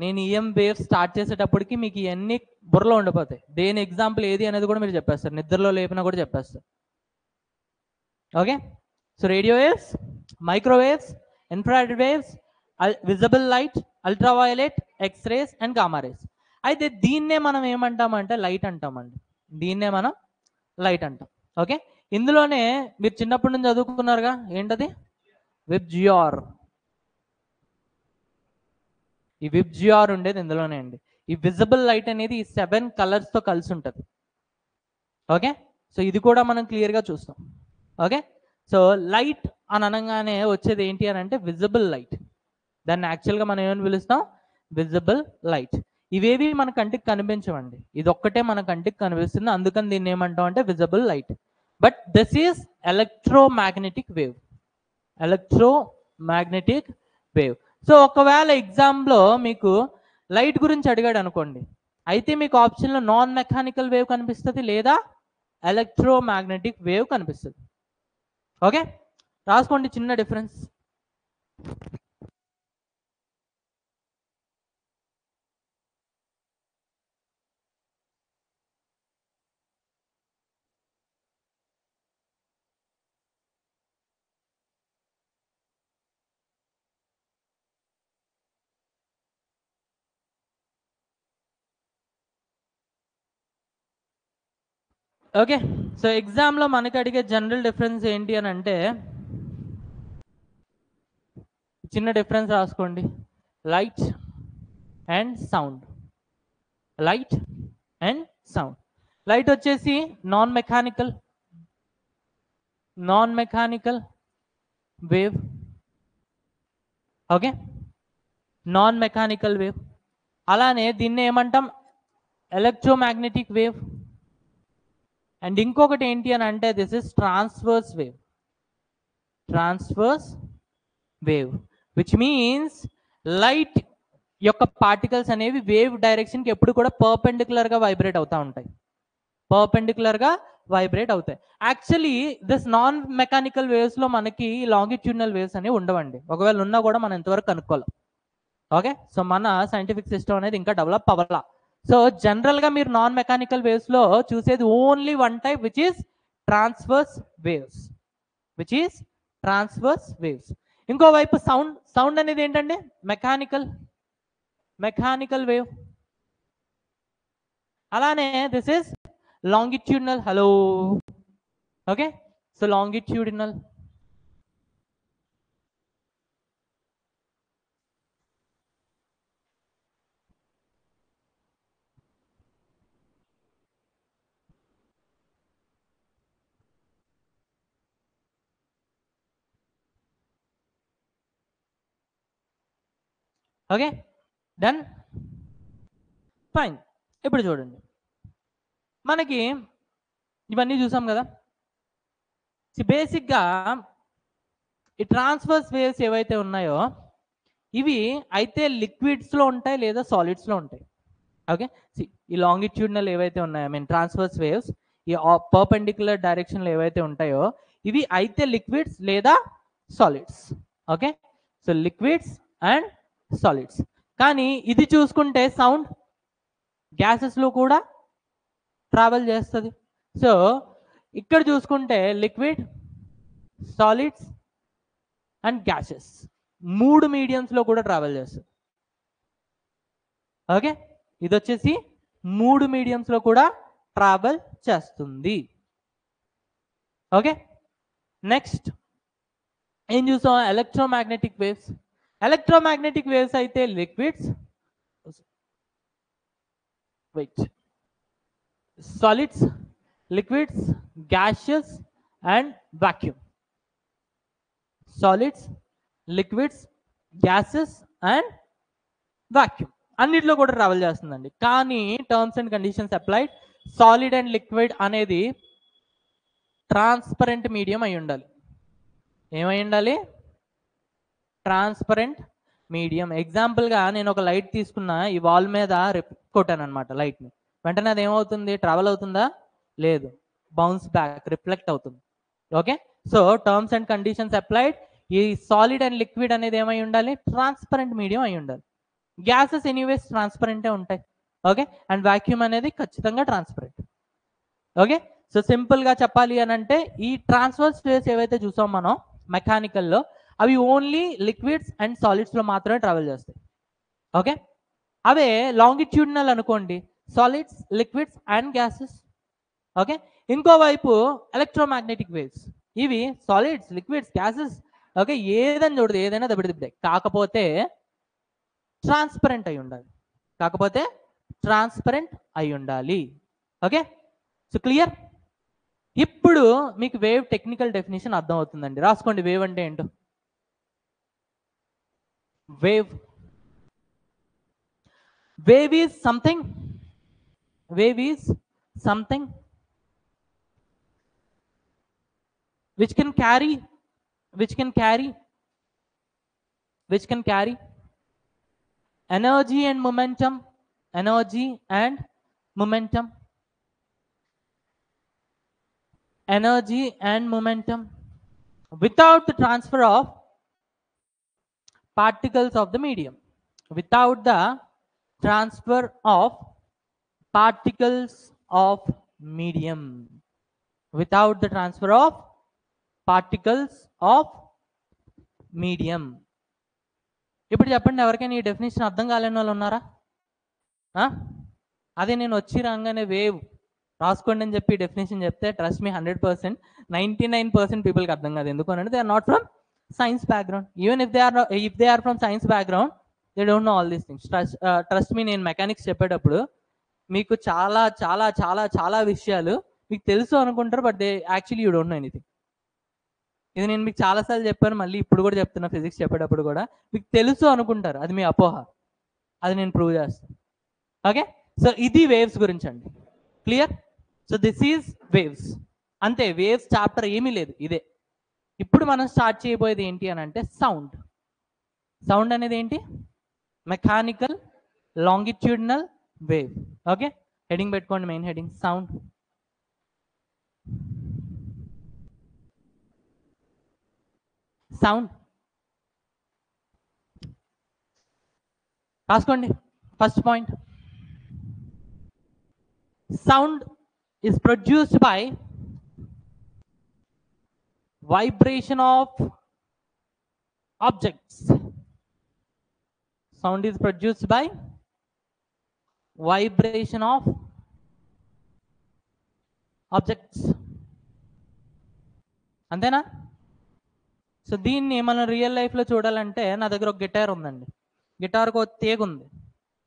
నేను ఈఎం వేవ్ స్టార్ట్ చేసేటప్పటికి మీకు ఇవన్నీ బుర్రలో ఉండిపోతాయి. దేని ఎగ్జాంపుల్ ఏది అనేది కూడా మీరు చెప్పేస్తారు, నిద్రలో లేపినా కూడా చెప్పేస్తారు. Okay, so radio waves, microwaves, infrared waves, visible light, ultraviolet, X-rays and gamma rays. అయితే దీన్నే మనం ఏమంటామంటే లైట్ అంటామండి. దీన్నే మనం లైట్ అంటాం. ఓకే, ఇందులోనే మీరు చిన్నప్పటి నుంచి చదువుకున్నారుగా, ఏంటది? విబ్జిఆర్. ఈ విబ్జిఆర్ ఉండేది ఇందులోనే అండి. ఈ విజిబుల్ లైట్ అనేది ఈ 7 కలర్స్తో కలిసి ఉంటుంది. ఓకే, సో ఇది కూడా మనం క్లియర్గా చూస్తాం. ఓకే, సో లైట్ అని అనగానే వచ్చేది ఏంటి అని అంటే విజిబుల్ లైట్. దాన్ని యాక్చువల్గా మనం ఏమని పిలుస్తాం? Visible light. ఇవేవి మన కంటికి కనిపించవండి, ఇది ఒక్కటే మన కంటికి కనిపిస్తుంది, అందుకని దీన్ని ఏమంటాం అంటే visible light. But this is electromagnetic wave. Electromagnetic wave. So ఒకవేళ ఎగ్జామ్లో మీకు లైట్ గురించి అడిగాడు అనుకోండి, అయితే మీకు ఆప్షన్లో నాన్ మెకానికల్ వేవ్ కనిపిస్తుంది లేదా ఎలక్ట్రోమాగ్నెటిక్ వేవ్ కనిపిస్తుంది. ఓకే, రాసుకోండి చిన్న డిఫరెన్స్. ఓకే, సో ఎగ్జామ్లో మనకి అడిగే జనరల్ డిఫరెన్స్ ఏంటి అని అంటే, చిన్న డిఫరెన్స్ రాసుకోండి, light and sound. Light and sound. Light వచ్చేసి non mechanical wave. Okay, non mechanical wave. అలానే దీన్ని ఏమంటాం, ఎలక్ట్రోమాగ్నెటిక్ వేవ్. అండ్ ఇంకొకటి ఏంటి అని అంటే, this is transverse wave. Transverse wave which means light యొక్క పార్టికల్స్ అనేవి వేవ్ డైరెక్షన్కి ఎప్పుడు కూడా పర్పెండిక్యులర్గా వైబ్రేట్ అవుతూ ఉంటాయి. పర్పెండిక్యులర్గా వైబ్రేట్ అవుతాయి. యాక్చువల్లీ దిస్ నాన్ మెకానికల్ వేవ్స్లో మనకి లాంగిట్యూడినల్ వేవ్స్ అనేవి ఉండవండి. ఒకవేళ ఉన్నా కూడా మనం ఇంతవరకు కనుక్కోవాలి. ఓకే, సో మన సైంటిఫిక్ సిస్టమ్ అనేది ఇంకా డెవలప్ అవ్వాల. సో జనరల్గా మీరు నాన్ మెకానికల్ వేవ్స్లో చూసేది only one type which is transverse waves. ఇంకోవైపు సౌండ్ అనేది ఏంటంటే మెకానికల్ వేవ్. అలానే this is longitudinal. Hello, okay, so longitudinal. Okay, done, fine. ఇప్పుడు చూడండి, మనకి ఇవన్నీ చూసాం కదా. బేసిక్గా ఈ ట్రాన్స్వర్స్ వేవ్స్ ఏవైతే ఉన్నాయో ఇవి అయితే లిక్విడ్స్లో ఉంటాయి లేదా సాలిడ్స్లో ఉంటాయి. ఓకే, ఈ లాంగిట్యూడినల్ ఏవైతే ఉన్నాయో, ఐ మీన్ ట్రాన్స్వర్స్ వేవ్స్, ఈ పర్పెండిక్యులర్ డైరెక్షన్లో ఏవైతే ఉంటాయో ఇవి అయితే లిక్విడ్స్ లేదా solids. Okay, so liquids and solids. కానీ ఇది చూసుకుంటే సౌండ్ గ్యాసెస్లో కూడా ట్రావెల్ చేస్తుంది. సో ఇక్కడ చూసుకుంటే లిక్విడ్, సాలిడ్స్ అండ్ గ్యాసెస్ 3 మీడియంస్లో కూడా ట్రావెల్ చేస్తుంది. ఓకే, ఇది వచ్చేసి 3 మీడియంస్లో కూడా ట్రావెల్ చేస్తుంది. ఓకే, నెక్స్ట్ ఏం చూసాం, ఎలక్ట్రోమాగ్నెటిక్ వేవ్స్. ఎలక్ట్రోమాగ్నెటిక్ వేవ్స్ అయితే liquids, solids, liquids, gases and vacuum. Solids, liquids, gases and vacuum అన్నిట్లో కూడా ట్రావెల్ చేస్తుందండి. కానీ terms and conditions applied. Solid and liquid అనేది ట్రాన్స్పరెంట్ మీడియం అయి ఉండాలి. ఏమై ఉండాలి? Transparent medium. ఎగ్జాంపుల్గా నేను ఒక లైట్ తీసుకున్నా, ఈ వాల్ మీద కొట్టాను అనమాట లైట్ని. వెంటనే అది ఏమవుతుంది? ట్రావెల్ అవుతుందా? లేదు, బౌన్స్ బ్యాక్, రిఫ్లెక్ట్ అవుతుంది. Okay, so terms and conditions applied. ఈ సాలిడ్ అండ్ లిక్విడ్ అనేది ఏమై ఉండాలి? ట్రాన్స్పరెంట్ మీడియం అయి ఉండాలి. గ్యాసెస్ ఎనీవేస్ ట్రాన్స్పరెంటే ఉంటాయి. ఓకే, అండ్ వాక్యూమ్ అనేది ఖచ్చితంగా ట్రాన్స్పరెంట్. ఓకే, సో సింపుల్గా చెప్పాలి అని అంటే ఈ ట్రాన్స్వర్స్ వేవ్స్ ఏవైతే చూసాం మనం మెకానికల్లో, అవి ఓన్లీ లిక్విడ్స్ అండ్ సాలిడ్స్లో మాత్రమే ట్రావెల్ చేస్తాయి. ఓకే, అవే లాంగిట్యూడినల్ అనుకోండి, solids, liquids and gases. Okay, ఇంకోవైపు ఎలక్ట్రోమాగ్నెటిక్ వేవ్స్, ఇవి సాలిడ్స్, లిక్విడ్స్, గ్యాసెస్, ఓకే, ఏదైనా చూడదు, ఏదైనా దెబ్బతిప్పుతాయి. కాకపోతే ట్రాన్స్పరెంట్ అయి ఉండాలి. Okay, so clear. ఇప్పుడు మీకు వేవ్ టెక్నికల్ డెఫినేషన్ అర్థం అవుతుందండి. రాసుకోండి, వేవ్ అంటే ఏంటో. Wave is something which can carry energy and momentum without the transfer of particles of the medium. Without the transfer of particles of medium. ఇప్పుడు చెప్పండి, ఎవరికైనా ఈ డెఫినేషన్ అర్థం కాలేని వాళ్ళు ఉన్నారా? అదే నేను వచ్చి రాగానే వేవ్ రాసుకోండి అని చెప్పి డెఫినేషన్ చెప్తే ట్రస్ట్ మీ 100%, 99% పీపుల్కి అర్థం కాదు. ఎందుకు అంటే they are not from science background. Even if they are from science background, they don't know all these things. Trust me, నేను మెకానిక్స్ చెప్పేటప్పుడు మీకు చాలా చాలా చాలా చాలా విషయాలు మీకు తెలుసు అనుకుంటారు, but they actually you don't know anything. ఇది నేను మీకు చాలాసార్లు చెప్పాను, మళ్ళీ ఇప్పుడు కూడా చెప్తున్నా. ఫిజిక్స్ చెప్పేటప్పుడు కూడా మీకు తెలుసు అనుకుంటారు, అది మీ అపోహ. అది నేను ప్రూవ్ చేస్తాను. ఓకే, సో ఇది వేవ్స్ గురించి అండి. Clear? So this is waves. అంతే, వేవ్స్ చాప్టర్ ఏమీ లేదు, ఇదే. ఇప్పుడు మనం స్టార్ట్ చేయబోయేది ఏంటి అని అంటే సౌండ్. సౌండ్ అనేది ఏంటి? Mechanical longitudinal wave. Okay, heading పెట్టుకోండి, మెయిన్ హెడింగ్ సౌండ్. సౌండ్ రాసుకోండి. First point, sound is produced by vibration of objects. Sound is produced by vibration of objects. అంతేనా? సో దీన్ని మనం రియల్ లైఫ్లో చూడాలంటే, నా దగ్గర ఒక గిటార్ ఉందండి. గిటార్కి ఒక తీగ ఉంది.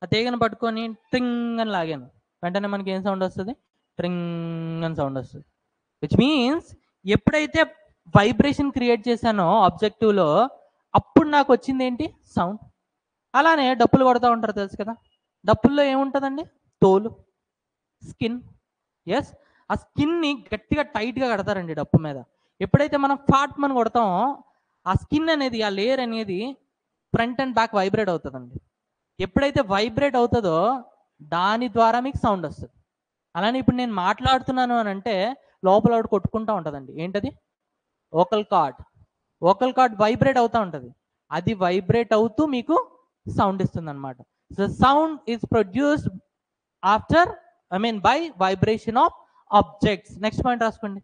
ఆ తీగను పట్టుకొని ట్రింగ్ అని లాగాను, వెంటనే మనకి ఏం సౌండ్ వస్తుంది? ట్రింగ్ అని సౌండ్ వస్తుంది. విచ్ మీన్స్ ఎప్పుడైతే వైబ్రేషన్ క్రియేట్ చేశానో ఆబ్జెక్టివ్లో, అప్పుడు నాకు వచ్చింది ఏంటి? సౌండ్. అలానే డప్పులు కొడతా ఉంటారు, తెలుసు కదా. డప్పుల్లో ఏముంటుందండి? తోలు, స్కిన్. ఎస్, ఆ స్కిన్ని గట్టిగా టైట్గా కడతారండి డప్పు మీద. ఎప్పుడైతే మనం ఫాట్ మనం కొడతామో, ఆ స్కిన్ అనేది, ఆ లేయర్ అనేది ఫ్రంట్ అండ్ బ్యాక్ వైబ్రేట్ అవుతుందండి. ఎప్పుడైతే వైబ్రేట్ అవుతుందో దాని ద్వారా మీకు సౌండ్ వస్తుంది. అలానే ఇప్పుడు నేను మాట్లాడుతున్నాను అని అంటే లోపల ఒకటి కొట్టుకుంటూ ఉంటుందండి. ఏంటది? Vocal cord. Vocal cord vibrate అవుతూ ఉంటుంది. అది వైబ్రేట్ అవుతూ మీకు సౌండ్ ఇస్తుంది అనమాట. So sound is produced after, by vibration of objects. Next point రాసుకోండి.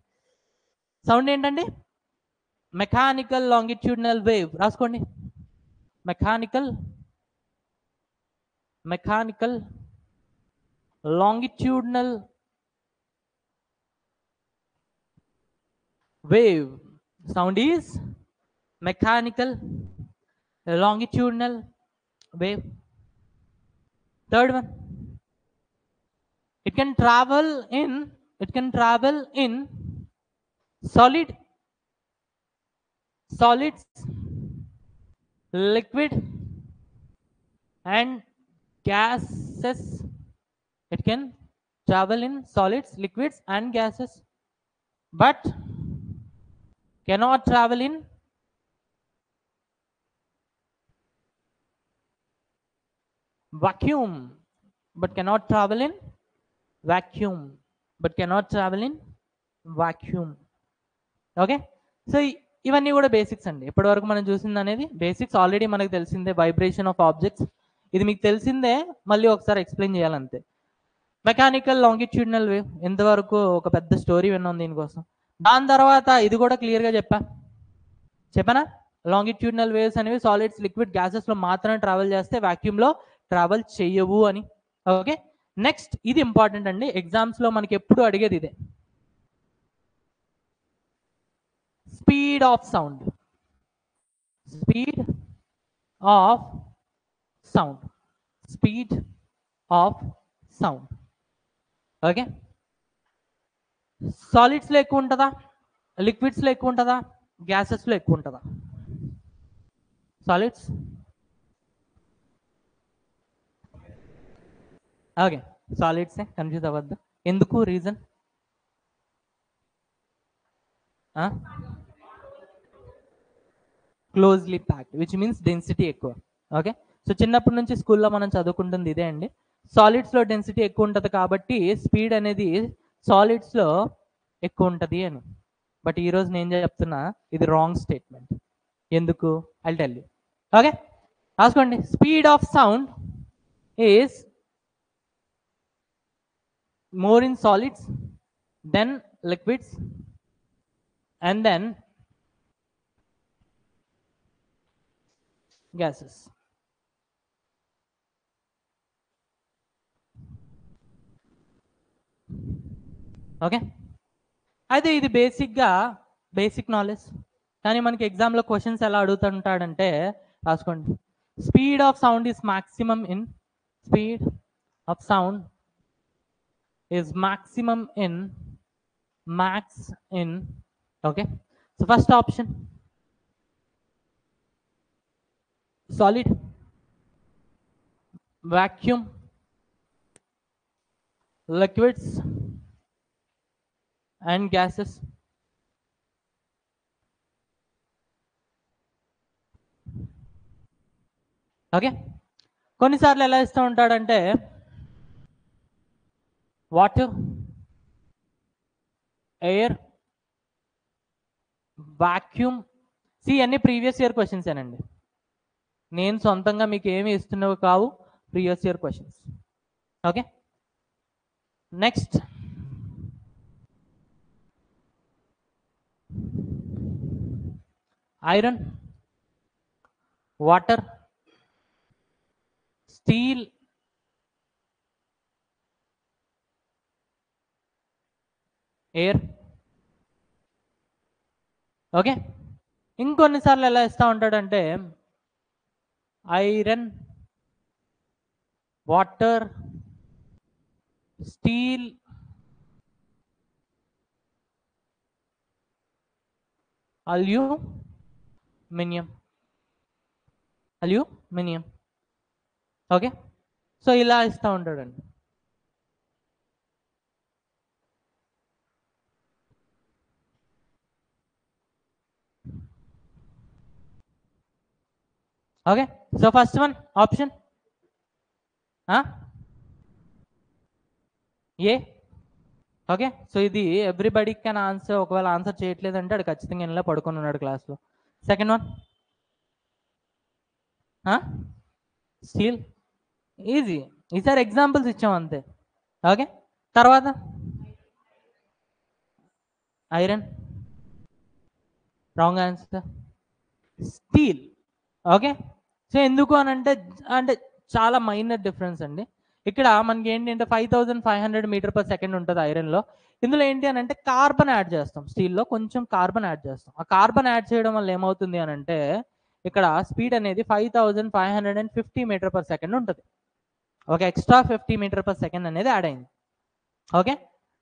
సౌండ్ ఏంటండి? Mechanical longitudinal wave. రాసుకోండి. Mechanical longitudinal wave. Sound is mechanical longitudinal wave. Third one, it can travel in solids, liquid and gases. It can travel in solids, liquids and gases, but cannot travel in vacuum. But cannot travel in vacuum. Okay, so ఇవన్నీ కూడా basics అండి. ఇప్పటివరకు మనం చూసింది అనేది basics. Already మనకు తెలిసిందే vibration of objects, ఇది మీకు తెలిసిందే, మళ్ళీ ఒకసారి ఎక్స్ప్లెయిన్ చేయాలంతే. మెకానికల్ లాంగిట్యూడినల్ వేవ్ ఎంతవరకు ఒక పెద్ద స్టోరీ విన్నాం దీనికోసం. దాని తర్వాత ఇది కూడా క్లియర్గా చెప్పానా? లాంగిట్యూడినల్ వేవ్స్ అనేవి సాలిడ్స్, లిక్విడ్, గ్యాసెస్లో మాత్రమే ట్రావెల్ చేస్తే వాక్యూమ్లో ట్రావెల్ చేయవు అని. ఓకే, నెక్స్ట్ ఇది ఇంపార్టెంట్ అండి, ఎగ్జామ్స్లో మనకి ఎప్పుడు అడిగేది ఇదే. Speed of sound. ఓకే, సాలిడ్స్లో ఎక్కువ ఉంటుందా, లిక్విడ్స్లో ఎక్కువ ఉంటుందా, గ్యాసెస్లో ఎక్కువ ఉంటుందా? సాలిడ్స్. ఓకే, సాలిడ్సే, కన్ఫ్యూజ్ అవ్వద్దు. ఎందుకు? Reason closely packed, which means density ఎక్కువ. ఓకే, సో చిన్నప్పటి నుంచి స్కూల్లో మనం చదువుకుంటుంది ఇదే అండి. సాలిడ్స్లో డెన్సిటీ ఎక్కువ ఉంటుంది కాబట్టి స్పీడ్ అనేది సాలిడ్స్లో ఎక్కువ ఉంటుంది అని. బట్ ఈరోజు నేను చెప్తున్నా ఇది రాంగ్ స్టేట్మెంట్. ఎందుకు? I'll tell you. ఓకే, రాసుకోండి. Speed of sound is more in solids, then liquids, and then gases. Okay, అయితే ఇది బేసిక్ నాలెడ్జ్. కానీ మనకి ఎగ్జామ్లో క్వశ్చన్స్ ఎలా అడుగుతుంటాడంటే, రాసుకోండి, speed of sound is maximum in speed of sound is maximum in max in. Okay, so first option solid, vacuum, liquids and gases. Okay, కొన్నిసార్లు ఎలా ఇస్తూ ఉంటాడంటే వాటర్, ఎయిర్, వాక్యూమ్. అన్ని ప్రీవియస్ ఇయర్ క్వశ్చన్స్ ఏనండి, నేను సొంతంగా మీకు ఏమి ఇస్తున్నవి కావు, previous year questions. Okay, next iron, water, steel, air. Okay, ఇంకొన్నిసార్లు ఎలా ఇస్తూ ఉంటాడంటే iron, water, steel, aluminium. Okay, so ఇలా ఇస్తూ ఉంటాడండి. Okay, so first one option A. Okay, so ఇది ఎవ్రీబడి కెన్ ఆన్సర్. ఒకవేళ ఆన్సర్ చేయట్లేదంటే అది ఖచ్చితంగా ఇలా పడుకొని ఉన్నాడు క్లాస్లో. సెకండ్ వన్ స్టీల్, ఈజీ, ఈసారి ఎగ్జాంపుల్స్ ఇచ్చాం అంతే. ఓకే, తర్వాత iron, wrong answer, steel. Okay, so ఎందుకు అని అంటే చాలా మైనర్ డిఫరెన్స్ అండి. ఇక్కడ మనకి ఏంటంటే 5500 మీటర్ పర్ సెకండ్ ఉంటుంది ఐరన్లో. ఇందులో ఏంటి అని అంటే కార్బన్ యాడ్ చేస్తాం, స్టీల్లో కొంచెం కార్బన్ యాడ్ చేస్తాం. ఆ కార్బన్ యాడ్ చేయడం వల్ల ఏమవుతుంది అని అంటే ఇక్కడ స్పీడ్ అనేది 5550 మీటర్ పర్ సెకండ్ ఉంటుంది. ఒక ఎక్స్ట్రా 50 మీటర్ పర్ సెకండ్ అనేది యాడ్ అయింది. ఓకే,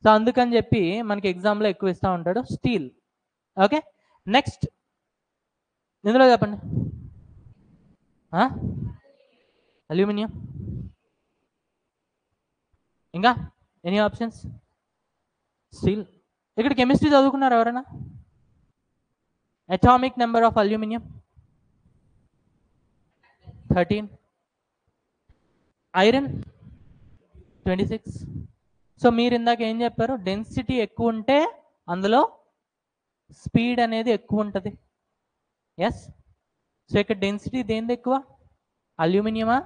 సో అందుకని చెప్పి మనకి ఎగ్జామ్లో ఎక్కువ ఇస్తూ ఉంటాడు స్టీల్. ఓకే, నెక్స్ట్ ఇందులో చెప్పండి. అల్యూమినియం. ఇంకా ఎనీ ఆప్షన్స్? స్టీల్. ఇక్కడ కెమిస్ట్రీ చదువుకున్నారు ఎవరైనా? Atomic number of aluminium 13, iron 26. So మీరు ఇందాక ఏం చెప్పారు? డెన్సిటీ ఎక్కువ ఉంటే అందులో స్పీడ్ అనేది ఎక్కువ ఉంటుంది. ఎస్, సో ఇక్కడ డెన్సిటీ దేనిది ఎక్కువ? అల్యూమినియమా,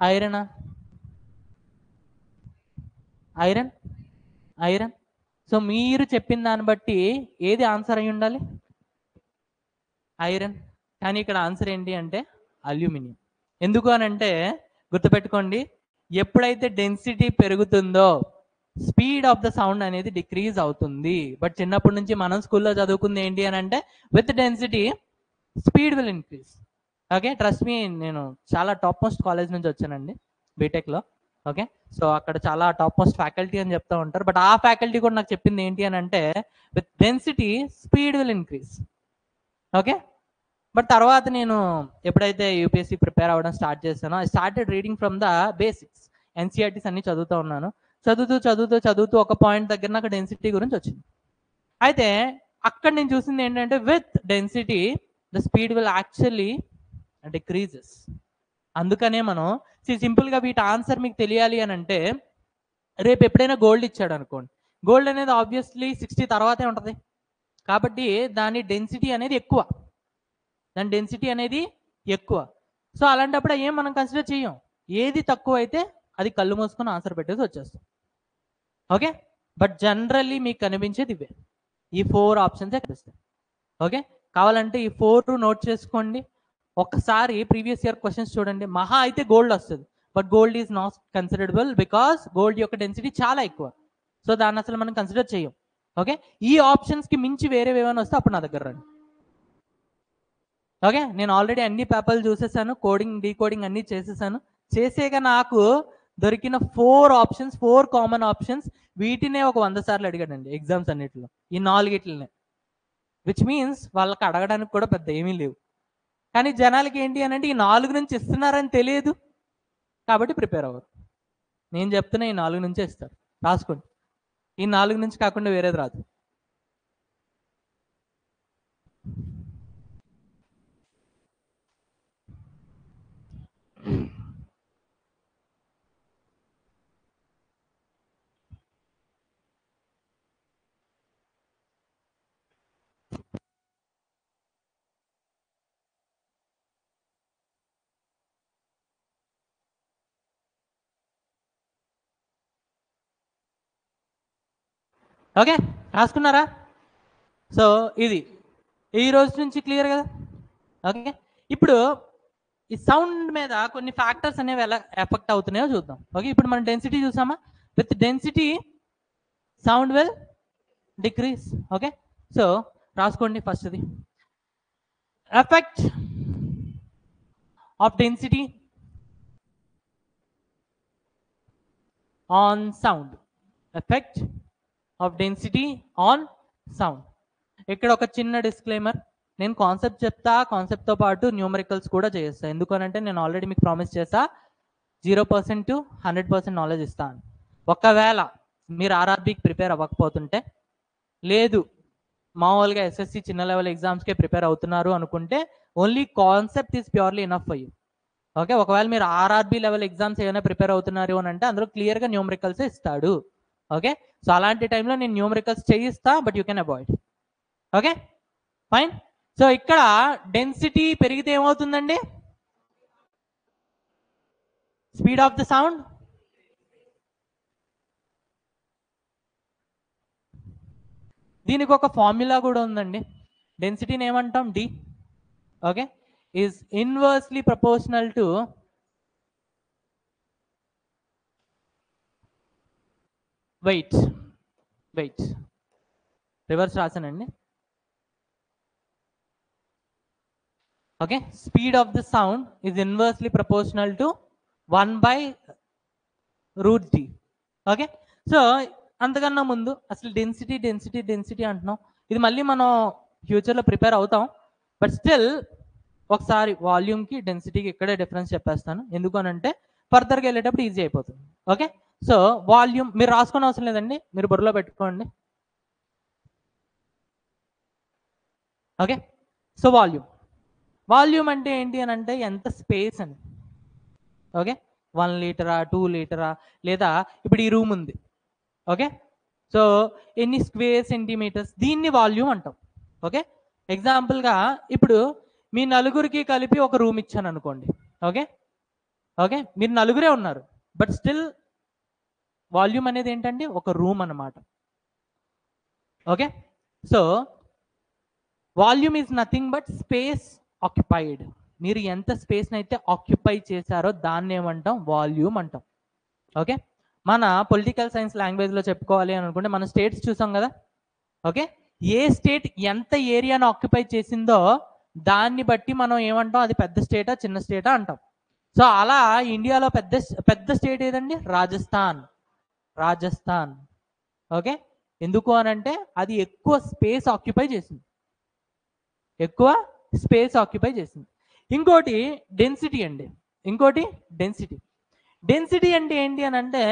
ఐరనా? ఐరన్. సో మీరు చెప్పిన దాన్ని బట్టి ఏది ఆన్సర్ అయి ఉండాలి? ఐరన్. కానీ ఇక్కడ ఆన్సర్ ఏంటి అంటే అల్యూమినియం. ఎందుకు అని అంటే గుర్తుపెట్టుకోండి, ఎప్పుడైతే డెన్సిటీ పెరుగుతుందో స్పీడ్ ఆఫ్ ద సౌండ్ అనేది డిక్రీజ్ అవుతుంది. బట్ చిన్నప్పటి నుంచి మనం స్కూల్లో చదువుకుంది ఏంటి అని అంటే with density speed will increase. Okay, trust me, నేను చాలా టాప్ మోస్ట్ కాలేజ్ నుంచి వచ్చానండి బీటెక్లో. ఓకే, సో అక్కడ చాలా టాప్ మోస్ట్ ఫ్యాకల్టీ అని చెప్తూ ఉంటారు. బట్ ఆ ఫ్యాకల్టీ కూడా నాకు చెప్పింది ఏంటి అని అంటే with density speed will increase. Okay, but తర్వాత నేను ఎప్పుడైతే యూపీఎస్సీ ప్రిపేర్ అవ్వడం స్టార్ట్ చేశానో I started reading from the basics. NCERTs అన్ని చదువుతూ ఉన్నాను. చదువుతూ ఒక పాయింట్ దగ్గర నాకు డెన్సిటీ గురించి వచ్చింది. అయితే అక్కడ నేను చూసింది ఏంటంటే with density the speed will actually decreases. అందుకనే మనం సింపుల్గా వీటి ఆన్సర్ మీకు తెలియాలి అని అంటే రేపు ఎప్పుడైనా గోల్డ్ ఇచ్చాడు అనుకోండి, గోల్డ్ అనేది ఆబ్వియస్లీ 60 తర్వాతే ఉంటుంది. కాబట్టి దాని డెన్సిటీ అనేది ఎక్కువ. సో అలాంటప్పుడు ఏం మనం కన్సిడర్ చేయం. ఏది తక్కువ అయితే అది కళ్ళు మూసుకొని ఆన్సర్ పెట్టేసి వచ్చేస్తాం. ఓకే, బట్ జనరల్లీ మీకు కనిపించేది ఇవే, ఈ 4 ఆప్షన్సే కనిపిస్తాయి. ఓకే, కావాలంటే ఈ 4 నోట్ చేసుకోండి. ఒక్కసారి ప్రీవియస్ ఇయర్ క్వశ్చన్స్ చూడండి. మహా అయితే గోల్డ్ వస్తుంది, but gold is not considerable because gold యొక్క డెన్సిటీ చాలా ఎక్కువ. సో దాన్ని అసలు మనం కన్సిడర్ చేయం. ఓకే, ఈ ఆప్షన్స్కి మించి వేరే ఏమైనా వస్తే అప్పుడు నా దగ్గర రండి. ఓకే, నేను ఆల్రెడీ అన్ని పేపర్లు చూసేసాను, కోడింగ్ డీకోడింగ్ అన్నీ చేసేసాను. చేసేగా నాకు దొరికిన 4 ఆప్షన్స్, 4 కామన్ ఆప్షన్స్, వీటినే ఒక 100 సార్లు అడిగాడండి ఎగ్జామ్స్ అన్నిటిలో, ఈ 4 విచ్ మీన్స్ వాళ్ళకి అడగడానికి కూడా పెద్ద ఏమీ లేవు. కానీ జనాలకి ఏంటి అని అంటే ఈ 4 నుంచి ఇస్తున్నారని తెలియదు కాబట్టి ప్రిపేర్ అవ్వరు. నేను చెప్తున్నా ఈ 4 నుంచే ఇస్తారు, రాసుకోండి. ఈ 4 నుంచి కాకుండా వేరేది రాదు. ఓకే, రాసుకున్నారా? సో ఇది ఈ రోజు నుంచి క్లియర్ కదా? ఓకే, ఇప్పుడు ఈ సౌండ్ మీద కొన్ని ఫ్యాక్టర్స్ అనేవి ఎలా ఎఫెక్ట్ అవుతున్నాయో చూద్దాం. ఓకే, ఇప్పుడు మనం డెన్సిటీ చూసామా? With density sound will decrease. Okay, so రాసుకోండి ఫస్ట్ది, effect of density on sound. Effect of density on sound. ఇక్కడ ఒక చిన్న డిస్క్లైమర్, నేను కాన్సెప్ట్ చెప్తా, కాన్సెప్ట్తో పాటు న్యూమరికల్స్ కూడా చేస్తాను. ఎందుకనంటే నేను ఆల్రెడీ మీకు ప్రామిస్ చేస్తా 0% to 100% నాలెడ్జ్ ఇస్తాను. ఒకవేళ మీరు ఆర్ఆర్బీకి ప్రిపేర్ అవ్వకపోతుంటే, లేదు మామూలుగా ఎస్ఎస్సి చిన్న లెవెల్ ఎగ్జామ్స్కే ప్రిపేర్ అవుతున్నారు అనుకుంటే, only concept is purely enough for you. Okay, ఒకవేళ మీరు ఆర్ఆర్బీ లెవెల్ ఎగ్జామ్స్ ఏమైనా ప్రిపేర్ అవుతున్నారు అని అంటే అందులో క్లియర్గా న్యూమరికల్స్ ఇస్తాడు. ఓకే, సో అలాంటి టైంలో నేను న్యూమరికల్స్ చేయిస్తా, but you can avoid. Okay fine. So ఇక్కడ డెన్సిటీ పెరిగితే ఏమవుతుందండి? Speed of the sound. దీనికి ఒక ఫార్ములా కూడా ఉందండి. డెన్సిటీని ఏమంటాం? D. Okay, is inversely proportional to weight. Weight reverse రాసానండి. Okay, speed of the sound is inversely proportional to 1/√d. Okay, so అంతకన్నా ముందు అసలు డెన్సిటీ డెన్సిటీ డెన్సిటీ అంటున్నాం. ఇది మళ్ళీ మనం ఫ్యూచర్లో ప్రిపేర్ అవుతాం, బట్ స్టిల్ ఒకసారి వాల్యూమ్కి డెన్సిటీకి ఇక్కడే డిఫరెన్స్ చెప్పేస్తాను. ఎందుకు అనంటే ఫర్దర్గా వెళ్ళేటప్పుడు ఈజీ అయిపోతుంది. ఓకే, సో వాల్యూమ్ మీరు రాసుకునే అవసరం లేదండి, మీరు బుర్రలో పెట్టుకోండి. ఓకే, సో వాల్యూమ్ అంటే ఏంటి అని అంటే ఎంత స్పేస్ అని. ఓకే, 1 లీటరా 2 లీటరా, లేదా ఇప్పుడు ఈ రూమ్ ఉంది. ఓకే, సో ఎన్ని స్క్వేర్ సెంటీమీటర్స్, దీన్ని వాల్యూమ్ అంటాం. ఓకే, ఎగ్జాంపుల్గా ఇప్పుడు మీ నలుగురికి కలిపి ఒక రూమ్ ఇచ్చాను అనుకోండి. ఓకే, ఓకే మీరు నలుగురే ఉన్నారు, బట్ స్టిల్ వాల్యూమ్ అనేది ఏంటంటే ఒక రూమ్ అన్నమాట. Okay, so volume is nothing but space occupied. మీరు ఎంత స్పేస్ని అయితే ఆక్యుపై చేశారో దాన్ని ఏమంటాం? వాల్యూమ్ అంటాం. ఓకే, మన పొలిటికల్ సైన్స్ లాంగ్వేజ్లో చెప్పుకోవాలి అని అనుకుంటే మన స్టేట్స్ చూసాం కదా. ఓకే, ఏ స్టేట్ ఎంత ఏరియాను ఆక్యుపై చేసిందో దాన్ని బట్టి మనం ఏమంటాం? అది పెద్ద స్టేటా చిన్న స్టేటా అంటాం. సో అలా ఇండియాలో పెద్ద స్టేట్ ఏదండి? రాజస్థాన్. ఓకే, ఎందుకు అని అంటే అది ఎక్కువ స్పేస్ ఆక్యుపై చేసింది. ఇంకోటి డెన్సిటీ అండి. డెన్సిటీ అంటే ఏంటి అని అంటే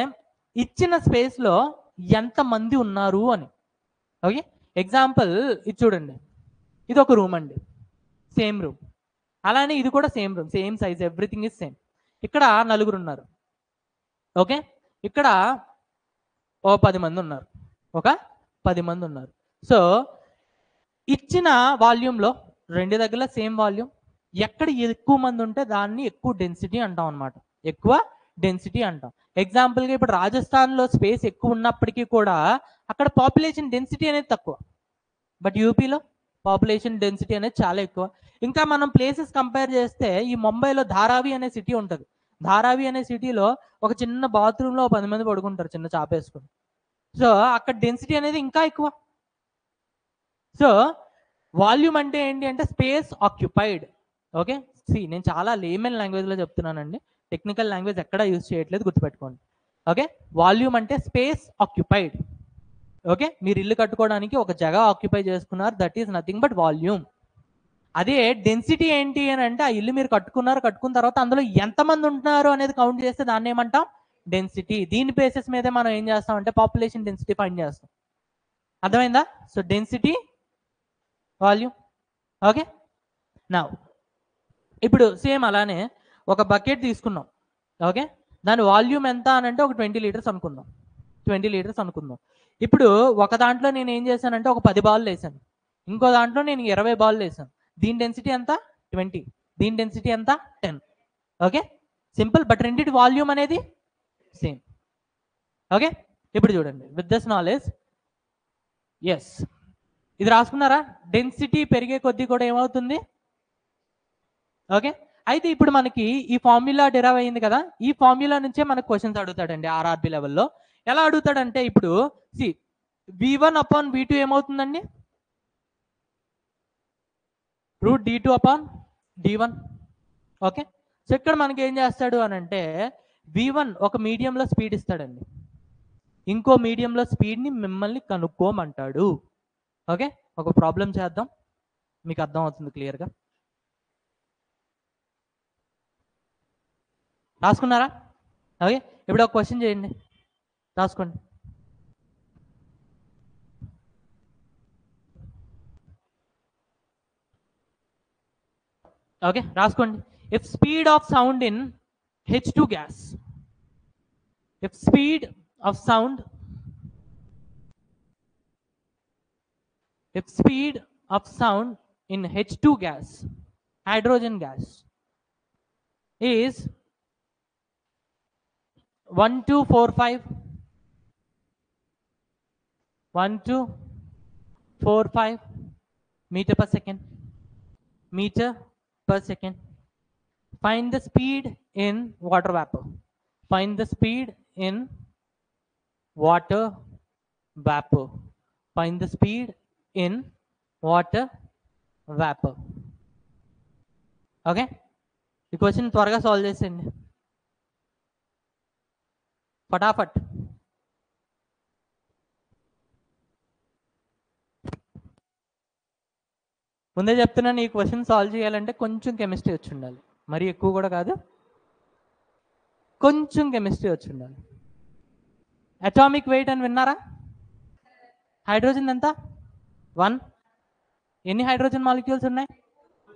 ఇచ్చిన స్పేస్లో ఎంతమంది ఉన్నారు అని. ఓకే, ఎగ్జాంపుల్ ఇది చూడండి, ఇది ఒక రూమ్ అండి, సేమ్ రూమ్. అలానే ఇది కూడా same room, same size, everything is same. ఇక్కడ నలుగురు ఉన్నారు. ఓకే, ఇక్కడ ఓ 10 మంది ఉన్నారు. సో ఇచ్చిన వాల్యూమ్లో రెండు దగ్గర సేమ్ వాల్యూమ్, ఎక్కడ ఎక్కువ మంది ఉంటే దాన్ని ఎక్కువ డెన్సిటీ అంటాం అనమాట. ఎగ్జాంపుల్గా ఇప్పుడు రాజస్థాన్లో స్పేస్ ఎక్కువ ఉన్నప్పటికీ కూడా అక్కడ పాపులేషన్ డెన్సిటీ అనేది తక్కువ, బట్ యూపీలో పాపులేషన్ డెన్సిటీ అనేది చాలా ఎక్కువ. ఇంకా మనం ప్లేసెస్ కంపేర్ చేస్తే ఈ ముంబైలో ధారావి అనే సిటీ ఉంటుంది. ధారావి అనే సిటీలో ఒక చిన్న బాత్రూంలో 10 మంది పడుకుంటారు చిన్న చాపేసుకుని. సో అక్కడ డెన్సిటీ అనేది ఇంకా ఎక్కువ. సో వాల్యూమ్ అంటే ఏంటి అంటే స్పేస్ ఆక్యుపైడ్. ఓకే, నేను చాలా లేమన్ లాంగ్వేజ్లో చెప్తున్నానండి, టెక్నికల్ లాంగ్వేజ్ ఎక్కడా యూజ్ చేయట్లేదు, గుర్తుపెట్టుకోండి. ఓకే, వాల్యూమ్ అంటే స్పేస్ ఆక్యుపైడ్. ఓకే, మీరు ఇల్లు కట్టుకోవడానికి ఒక జగ ఆక్యుపై చేసుకున్నారు, that is nothing but volume. అదే డెన్సిటీ ఏంటి అని అంటే ఆ ఇల్లు మీరు కట్టుకున్న తర్వాత అందులో ఎంతమంది ఉంటున్నారు అనేది కౌంట్ చేస్తే దాన్ని ఏమంటాం, డెన్సిటీ. దీని బేసిస్ మీదే మనం ఏం చేస్తాం అంటే పాపులేషన్ డెన్సిటీ ఫైండ్ చేస్తాం. అర్థమైందా? So density, volume. ఓకే, నా ఇప్పుడు సేమ్ అలానే ఒక బకెట్ తీసుకున్నాం. ఓకే, దాని వాల్యూమ్ ఎంత అని అంటే ఒక 20 లీటర్స్ అనుకుందాం. 20 లీటర్స్ అనుకుందాం. ఇప్పుడు ఒక దాంట్లో నేను ఏం చేశానంటే ఒక 10 బాల్ వేసాను, ఇంకో దాంట్లో నేను 20 బాల్ వేసాను. దీని డెన్సిటీ ఎంత? 20. దీని డెన్సిటీ ఎంత? 10. Okay, simple. బట్ రెండింటి వాల్యూమ్ అనేది సేమ్. ఓకే, ఇప్పుడు చూడండి, విత్ దిస్ నాలెడ్జ్, ఎస్ ఇది రాసుకున్నారా? డెన్సిటీ పెరిగే కొద్దీ కూడా ఏమవుతుంది? ఓకే, అయితే ఇప్పుడు మనకి ఈ ఫార్ములా డిరైవ్ అయింది కదా, ఈ ఫార్ములా నుంచే మనకు క్వశ్చన్స్ అడుగుతాడండి ఆర్ఆర్బి లెవెల్లో. ఎలా అడుగుతాడంటే ఇప్పుడు v1/v2 ఏమవుతుందండి? √d2/d1. ఓకే, సో ఇక్కడ మనకి ఏం చేస్తాడు అని అంటే v1 ఒక మీడియంలో స్పీడ్ ఇస్తాడండి, ఇంకో మీడియంలో స్పీడ్ని మిమ్మల్ని కనుక్కోమంటాడు. ఓకే, ఒక ప్రాబ్లం చేద్దాం, మీకు అర్థం అవుతుంది క్లియర్గా. రాసుకున్నారా? ఓకే, ఇప్పుడు ఒక క్వశ్చన్ చేయండి, రాసుకోండి. ఓకే, రాసుకోండి. If speed of sound in H2 gas, if speed of sound in H2 gas, hydrogen gas, is 1245 meter per second. Find the speed in water vapor. Find the speed in water vapor. Find the speed in water vapor. Okay, ఈ question త్వరగా solve చేసేయండి, ఫటాఫట్. ముందే చెప్తున్నాను, ఈ question solve చేయాలంటే కొంచెం chemistry వచ్చి ఉండాలి, మరీ ఎక్కువ కూడా కాదు, కొంచెం కెమిస్ట్రీ వచ్చి ఉండాలి. అటామిక్ వెయిట్ అని విన్నారా? హైడ్రోజన్ ఎంత? 1. ఎన్ని హైడ్రోజన్ మాలిక్యూల్స్ ఉన్నాయి?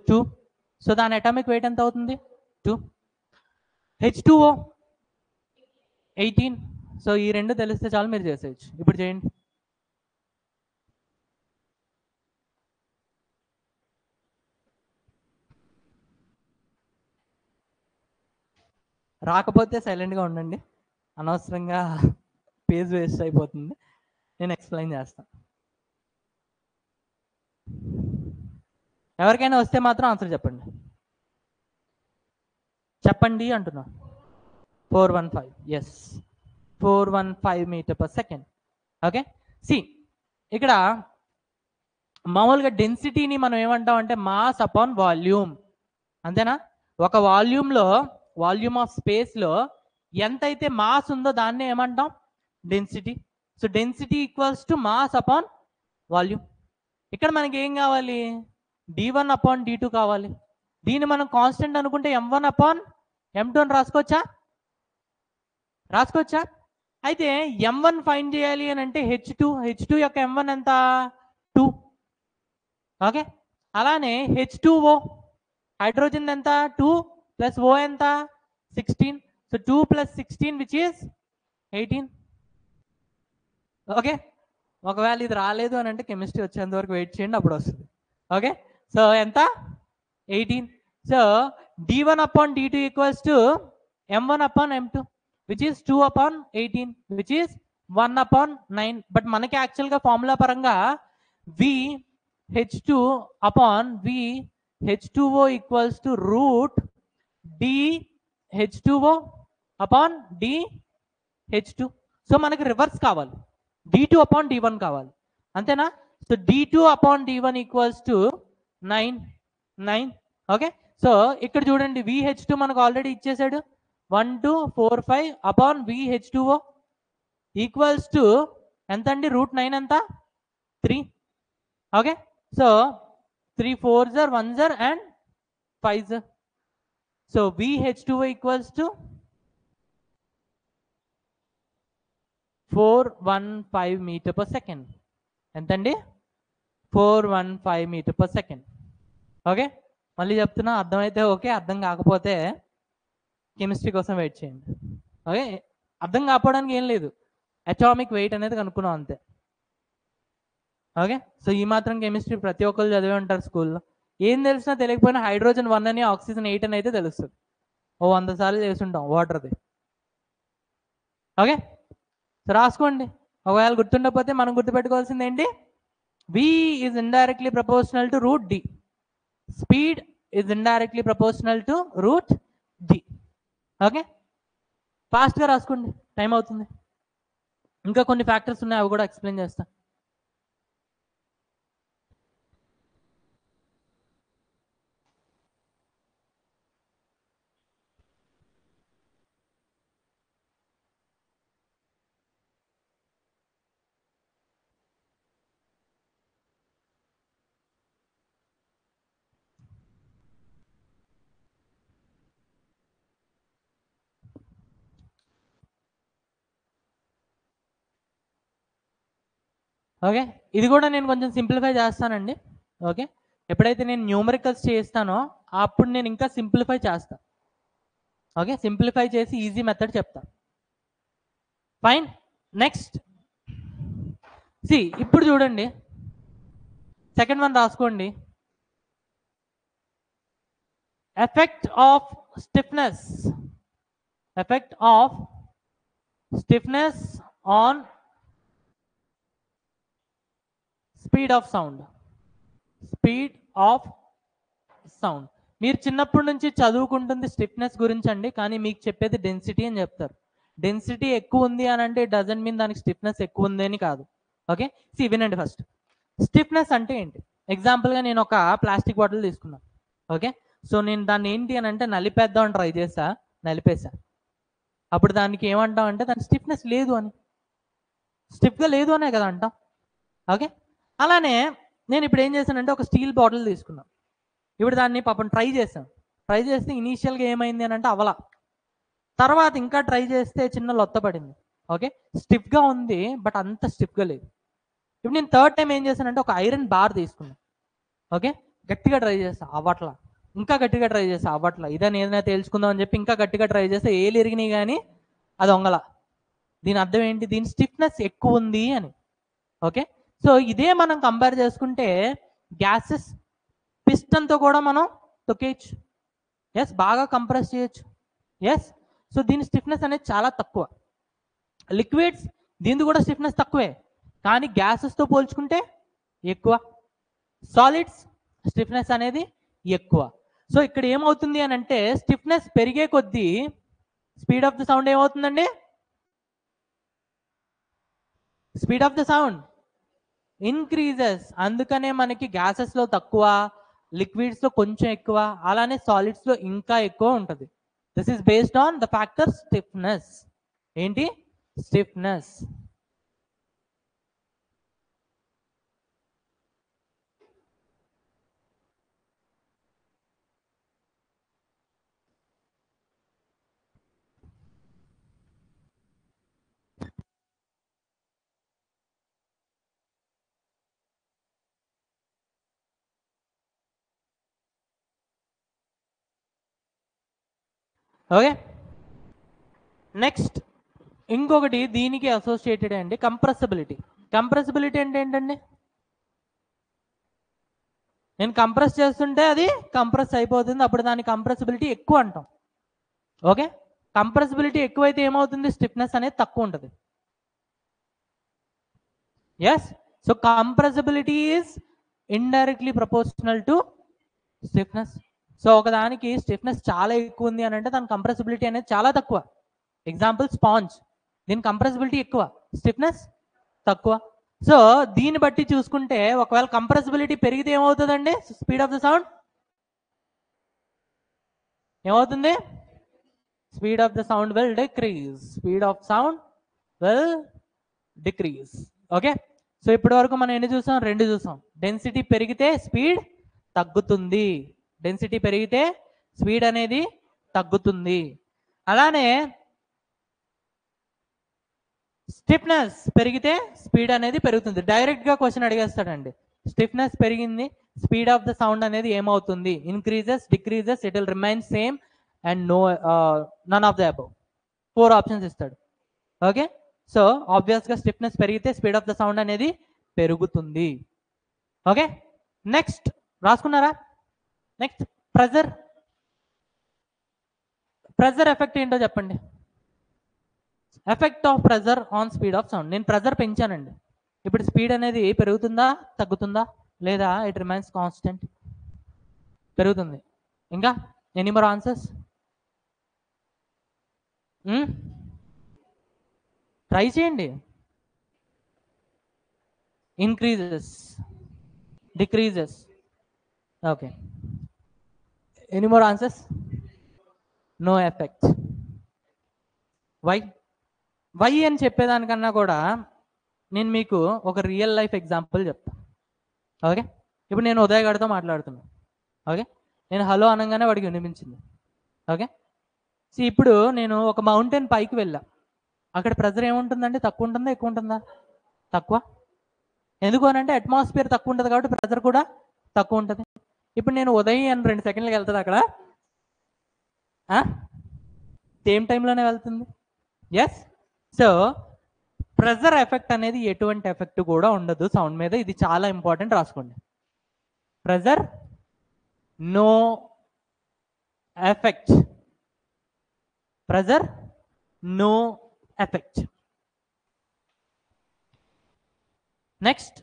2. సో దాని అటామిక్ వెయిట్ ఎంత అవుతుంది? 2. H2O 18. సో ఈ రెండు తెలిస్తే చాలు, మీరు చేసేయచ్చు. ఇప్పుడు చేయండి. రాకపోతే సైలెంట్గా ఉండండి, అనవసరంగా పేజ్ వేస్ట్ అయిపోతుంది, నేను ఎక్స్ప్లెయిన్ చేస్తాను. ఎవరికైనా వస్తే మాత్రం ఆన్సర్ చెప్పండి అంటున్నా. 415. Yes, 415 meter per second. Okay, ఇక్కడ మామూలుగా డెన్సిటీని మనం ఏమంటాం అంటే మాస్ అపాన్ వాల్యూమ్, అంతేనా? ఒక వాల్యూమ్ ఆఫ్ స్పేస్లో ఎంతైతే మాస్ ఉందో దాన్నే ఏమంటాం? Density. So density equals to mass upon volume. ఇక్కడ మనకి ఏం కావాలి? d1/d2 కావాలి. దీన్ని మనం కాన్స్టెంట్ అనుకుంటే m1/m2 అని రాసుకోవచ్చా? అయితే m1 ఫైండ్ చేయాలి అని అంటే H2 యొక్క m1 ఎంత? 2. ఓకే, అలానే H2O హైడ్రోజన్ ఎంత? 2 ప్లస్ O ఎంత? 16. So 2 + 16 which is 18. ఓకే, ఒకవేళ ఇది రాలేదు అని అంటే కెమిస్ట్రీ వచ్చేంత వరకు వెయిట్ చేయండి, అప్పుడు వస్తుంది. ఓకే, సో ఎంత? 18. So d1/d2 equals to m1/m2 which is 2/18 which is 1/9. But మనకి యాక్చువల్గా ఫార్ములా పరంగా H2O equals to √dH2O/dH2. So మనకి రివర్స్ కావాలి, d2 upon d1 కావాలి, అంతేనా? So d2 upon d1 equals to 9. Okay, so ఇక్కడ చూడండి VH2 మనకు ఆల్రెడీ ఇచ్చేసాడు, 1 2 4 5 అపాన్ VH2O ఈక్వల్స్ టు ఎంత అండి? √9 ఎంత? 3. Okay, so 3 4s are 1s are and 5s. So VH2O equals to 415 meter per second. ఎంతండి? 415 మీటర్ పర్ సెకండ్. ఓకే, మళ్ళీ చెప్తున్నా, అర్థమైతే ఓకే, అర్థం కాకపోతే కెమిస్ట్రీ కోసం వెయిట్ చేయండి. ఓకే, అర్థం కాకపోవడానికి ఏం లేదు, అటామిక్ వెయిట్ అనేది కనుక్కున్నాం అంతే. ఓకే, సో ఈ మాత్రం కెమిస్ట్రీ ప్రతి ఒక్కరు చదివే ఉంటారు స్కూల్లో. ఏం తెలిసినా తెలియకపోయినా హైడ్రోజన్ 1 అని ఆక్సిజన్ 8 అని అయితే తెలుస్తుంది. 100 సార్లు చేస్తుంటాం వాటర్ది. ఓకే, సో రాసుకోండి, ఒకవేళ గుర్తుండకపోతే. మనం గుర్తుపెట్టుకోవాల్సింది ఏంటి? V is indirectly proportional to √d. Speed is indirectly proportional to √d. Okay, ఫాస్ట్గా రాసుకోండి, టైం అవుతుంది. ఇంకా కొన్ని ఫ్యాక్టర్స్ ఉన్నాయి, అవి కూడా ఎక్స్ప్లెయిన్ చేస్తా. ఓకే, ఇది కూడా నేను కొంచెం సింప్లిఫై చేస్తానండి. ఓకే, ఎప్పుడైతే నేను న్యూమరికల్స్ చేస్తానో అప్పుడు నేను ఇంకా సింప్లిఫై చేస్తాను. ఓకే, సింప్లిఫై చేసి ఈజీ మెథడ్ చెప్తా. ఫైన్, నెక్స్ట్ సి, ఇప్పుడు చూడండి, సెకండ్ వన్ రాసుకోండి. Effect of stiffness, effect of stiffness on speed of sound. Speed of sound మీరు చిన్నప్పటి నుంచి చదువుకుంటుంది స్టిఫ్నెస్ గురించి అండి, కానీ మీకు చెప్పేది డెన్సిటీ అని చెప్తారు. డెన్సిటీ ఎక్కువ ఉంది అని అంటే డజన్ మీన్ దానికి స్టిఫ్నెస్ ఎక్కువ ఉంది అని కాదు. ఓకే, సి వినండి ఫస్ట్. స్టిఫ్నెస్ అంటే ఏంటి? ఎగ్జాంపుల్గా నేను ఒక ప్లాస్టిక్ బాటిల్ తీసుకున్నాను. ఓకే, సో నేను దాన్ని ఏంటి అని అంటే నలిపేద్దామని ట్రై చేసా, నలిపేసా. అప్పుడు దానికి ఏమంటాం అంటే దాని స్టిఫ్నెస్ లేదు అని, స్టిఫ్గా లేదు అనే కదా అంటాం. ఓకే, అలానే నేను ఇప్పుడు ఏం చేశానంటే ఒక స్టీల్ బాటిల్ తీసుకున్నాను. ఇప్పుడు దాన్ని పాపం ట్రై చేశాను. ట్రై చేస్తే ఇనీషియల్గా ఏమైంది అని అంటే అవలా, తర్వాత ఇంకా ట్రై చేస్తే చిన్న లొత్త పడింది. ఓకే, స్టిఫ్గా ఉంది బట్ అంత స్టిఫ్గా లేదు. ఇప్పుడు నేను థర్డ్ టైం ఏం చేశానంటే ఒక ఐరన్ బార్ తీసుకున్నాను. ఓకే, గట్టిగా ట్రై చేస్తా, అవ్వట్లా. ఇంకా గట్టిగా ట్రై చేస్తా, అవ్వట్లా. ఇదని ఏదైనా తేల్చుకుందాం అని చెప్పి ఇంకా గట్టిగా ట్రై చేస్తే ఏలు ఇరిగినాయి కానీ అది వంగల. దీని అర్థం ఏంటి? దీని స్టిఫ్నెస్ ఎక్కువ ఉంది అని. ఓకే, సో ఇదే మనం కంపేర్ చేసుకుంటే గ్యాసెస్, పిస్టన్తో కూడా మనం తొక్కేయచ్చు. ఎస్, బాగా కంప్రెస్ చేయొచ్చు. ఎస్, సో దీని స్టిఫ్నెస్ అనేది చాలా తక్కువ. లిక్విడ్స్ దీనిది కూడా స్టిఫ్నెస్ తక్కువే, కానీ గ్యాసెస్తో పోల్చుకుంటే ఎక్కువ. సాలిడ్స్ స్టిఫ్నెస్ అనేది ఎక్కువ. సో ఇక్కడ ఏమవుతుంది అని అంటే స్టిఫ్నెస్ పెరిగే కొద్దీ స్పీడ్ ఆఫ్ ద సౌండ్ ఏమవుతుందండి? Speed of the sound increases. అందుకనే మనకి గ్యాసెస్లో తక్కువ, లిక్విడ్స్లో కొంచెం ఎక్కువ, అలానే సాలిడ్స్లో ఇంకా ఎక్కువ ఉంటుంది. This is based on the factor stiffness. ఏంటి? స్టిఫ్నెస్. ఓకే, నెక్స్ట్ ఇంకొకటి దీనికి అసోసియేటెడ్ అండి కంప్రెసిబిలిటీ. కంప్రెసిబిలిటీ అంటే ఏంటండి? నేను కంప్రెస్ చేస్తుంటే అది కంప్రెస్ అయిపోతుంది, అప్పుడు దాని కంప్రెసిబిలిటీ ఎక్కువ అంటాం. ఓకే, కంప్రెసిబిలిటీ ఎక్కువైతే ఏమవుతుంది? స్టిఫ్నెస్ అనేది తక్కువ ఉంటుంది. Yes, so compressibility is indirectly proportional to stiffness. So ఒకదానికి స్టిఫ్నెస్ చాలా ఎక్కువ ఉంది అని అంటే దాని కంప్రెసిబిలిటీ అనేది చాలా తక్కువ. ఎగ్జాంపుల్ స్పాంజ్, దీని కంప్రెసిబిలిటీ ఎక్కువ, స్టిఫ్నెస్ తక్కువ. సో దీన్ని బట్టి చూసుకుంటే ఒకవేళ కంప్రెసిబిలిటీ పెరిగితే ఏమవుతుందండి? స్పీడ్ ఆఫ్ ద సౌండ్ ఏమవుతుంది? Speed of the sound will decrease. Speed of sound will decrease. Okay, so ఇప్పటి వరకు మనం ఎన్ని చూసాం? 2 చూసాం. డెన్సిటీ పెరిగితే స్పీడ్ తగ్గుతుంది. డెన్సిటీ పెరిగితే స్పీడ్ అనేది తగ్గుతుంది. అలానే స్టిఫ్నెస్ పెరిగితే స్పీడ్ అనేది పెరుగుతుంది. డైరెక్ట్గా క్వశ్చన్ అడిగేస్తాడండి. స్టిఫ్నెస్ పెరిగింది, స్పీడ్ ఆఫ్ ద సౌండ్ అనేది ఏమవుతుంది? Increases, decreases, it will remain same and none of the above. 4 options ఇస్తాడు. ఓకే, సో ఆబ్వియస్గా స్టిఫ్నెస్ పెరిగితే స్పీడ్ ఆఫ్ ద సౌండ్ అనేది పెరుగుతుంది. ఓకే, నెక్స్ట్ రాసుకున్నారా? Next pressure. ప్రెజర్ ఎఫెక్ట్ ఏంటో చెప్పండి. Effect of pressure on speed of sound. నేను pressure పెంచానండి, ఇప్పుడు స్పీడ్ అనేది పెరుగుతుందా తగ్గుతుందా? లేదా ఇట్ రిమైన్స్ కాన్స్టెంట్? పెరుగుతుంది. ఇంకా ఎనీ మోర్ ఆన్సర్స్? ట్రై చేయండి. Increases, decreases. Okay, any more answers? No effect. Why? Why అని చెప్పేదానికన్నా కూడా నేను మీకు ఒక రియల్ లైఫ్ ఎగ్జాంపుల్ చెప్తాను. ఓకే, ఇప్పుడు నేను ఉదయ్ గారితో మాట్లాడుతున్నాను. ఓకే, నేను హలో అనగానే వాడికి వినిపించింది. ఓకే, సో ఇప్పుడు నేను ఒక మౌంటైన్ పైకి వెళ్ళా. అక్కడ ప్రెజర్ ఏముంటుందండి? తక్కువ ఉంటుందా ఎక్కువ ఉంటుందా? తక్కువ. ఎందుకు అని అంటే అట్మాస్ఫియర్ తక్కువ ఉంటుంది కాబట్టి ప్రెజర్ కూడా తక్కువ ఉంటుంది. ఇప్పుడు నేను ఉదయం అని 2 సెకండ్లకి వెళ్తుంది అక్కడ, సేమ్ టైంలోనే వెళ్తుంది. ఎస్, సో ప్రెజర్ ఎఫెక్ట్ అనేది ఎటువంటి ఎఫెక్ట్ కూడా ఉండదు సౌండ్ మీద. ఇది చాలా ఇంపార్టెంట్, రాసుకోండి. Pressure no effect. Pressure no effect. Next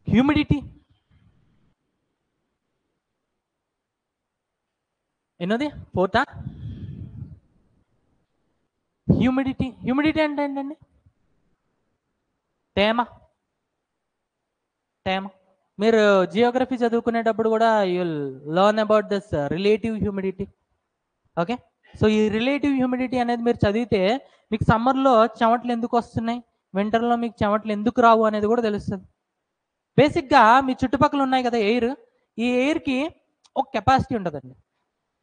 humidity. ఎన్నోది? 4th. హ్యూమిడిటీ. హ్యూమిడిటీ అంటే ఏంటండి? తేమ. తేమ. మీరు జియోగ్రఫీ చదువుకునేటప్పుడు కూడా you learn about this relative humidity. Okay, so ఈ రిలేటివ్ హ్యూమిడిటీ అనేది మీరు చదివితే మీకు సమ్మర్లో చెమటలు ఎందుకు వస్తున్నాయి, వింటర్లో మీకు చెమటలు ఎందుకు రావు అనేది కూడా తెలుస్తుంది. బేసిక్గా మీ చుట్టుపక్కల ఉన్నాయి కదా ఎయిర్, ఈ ఎయిర్కి ఒక కెపాసిటీ ఉంటుందండి.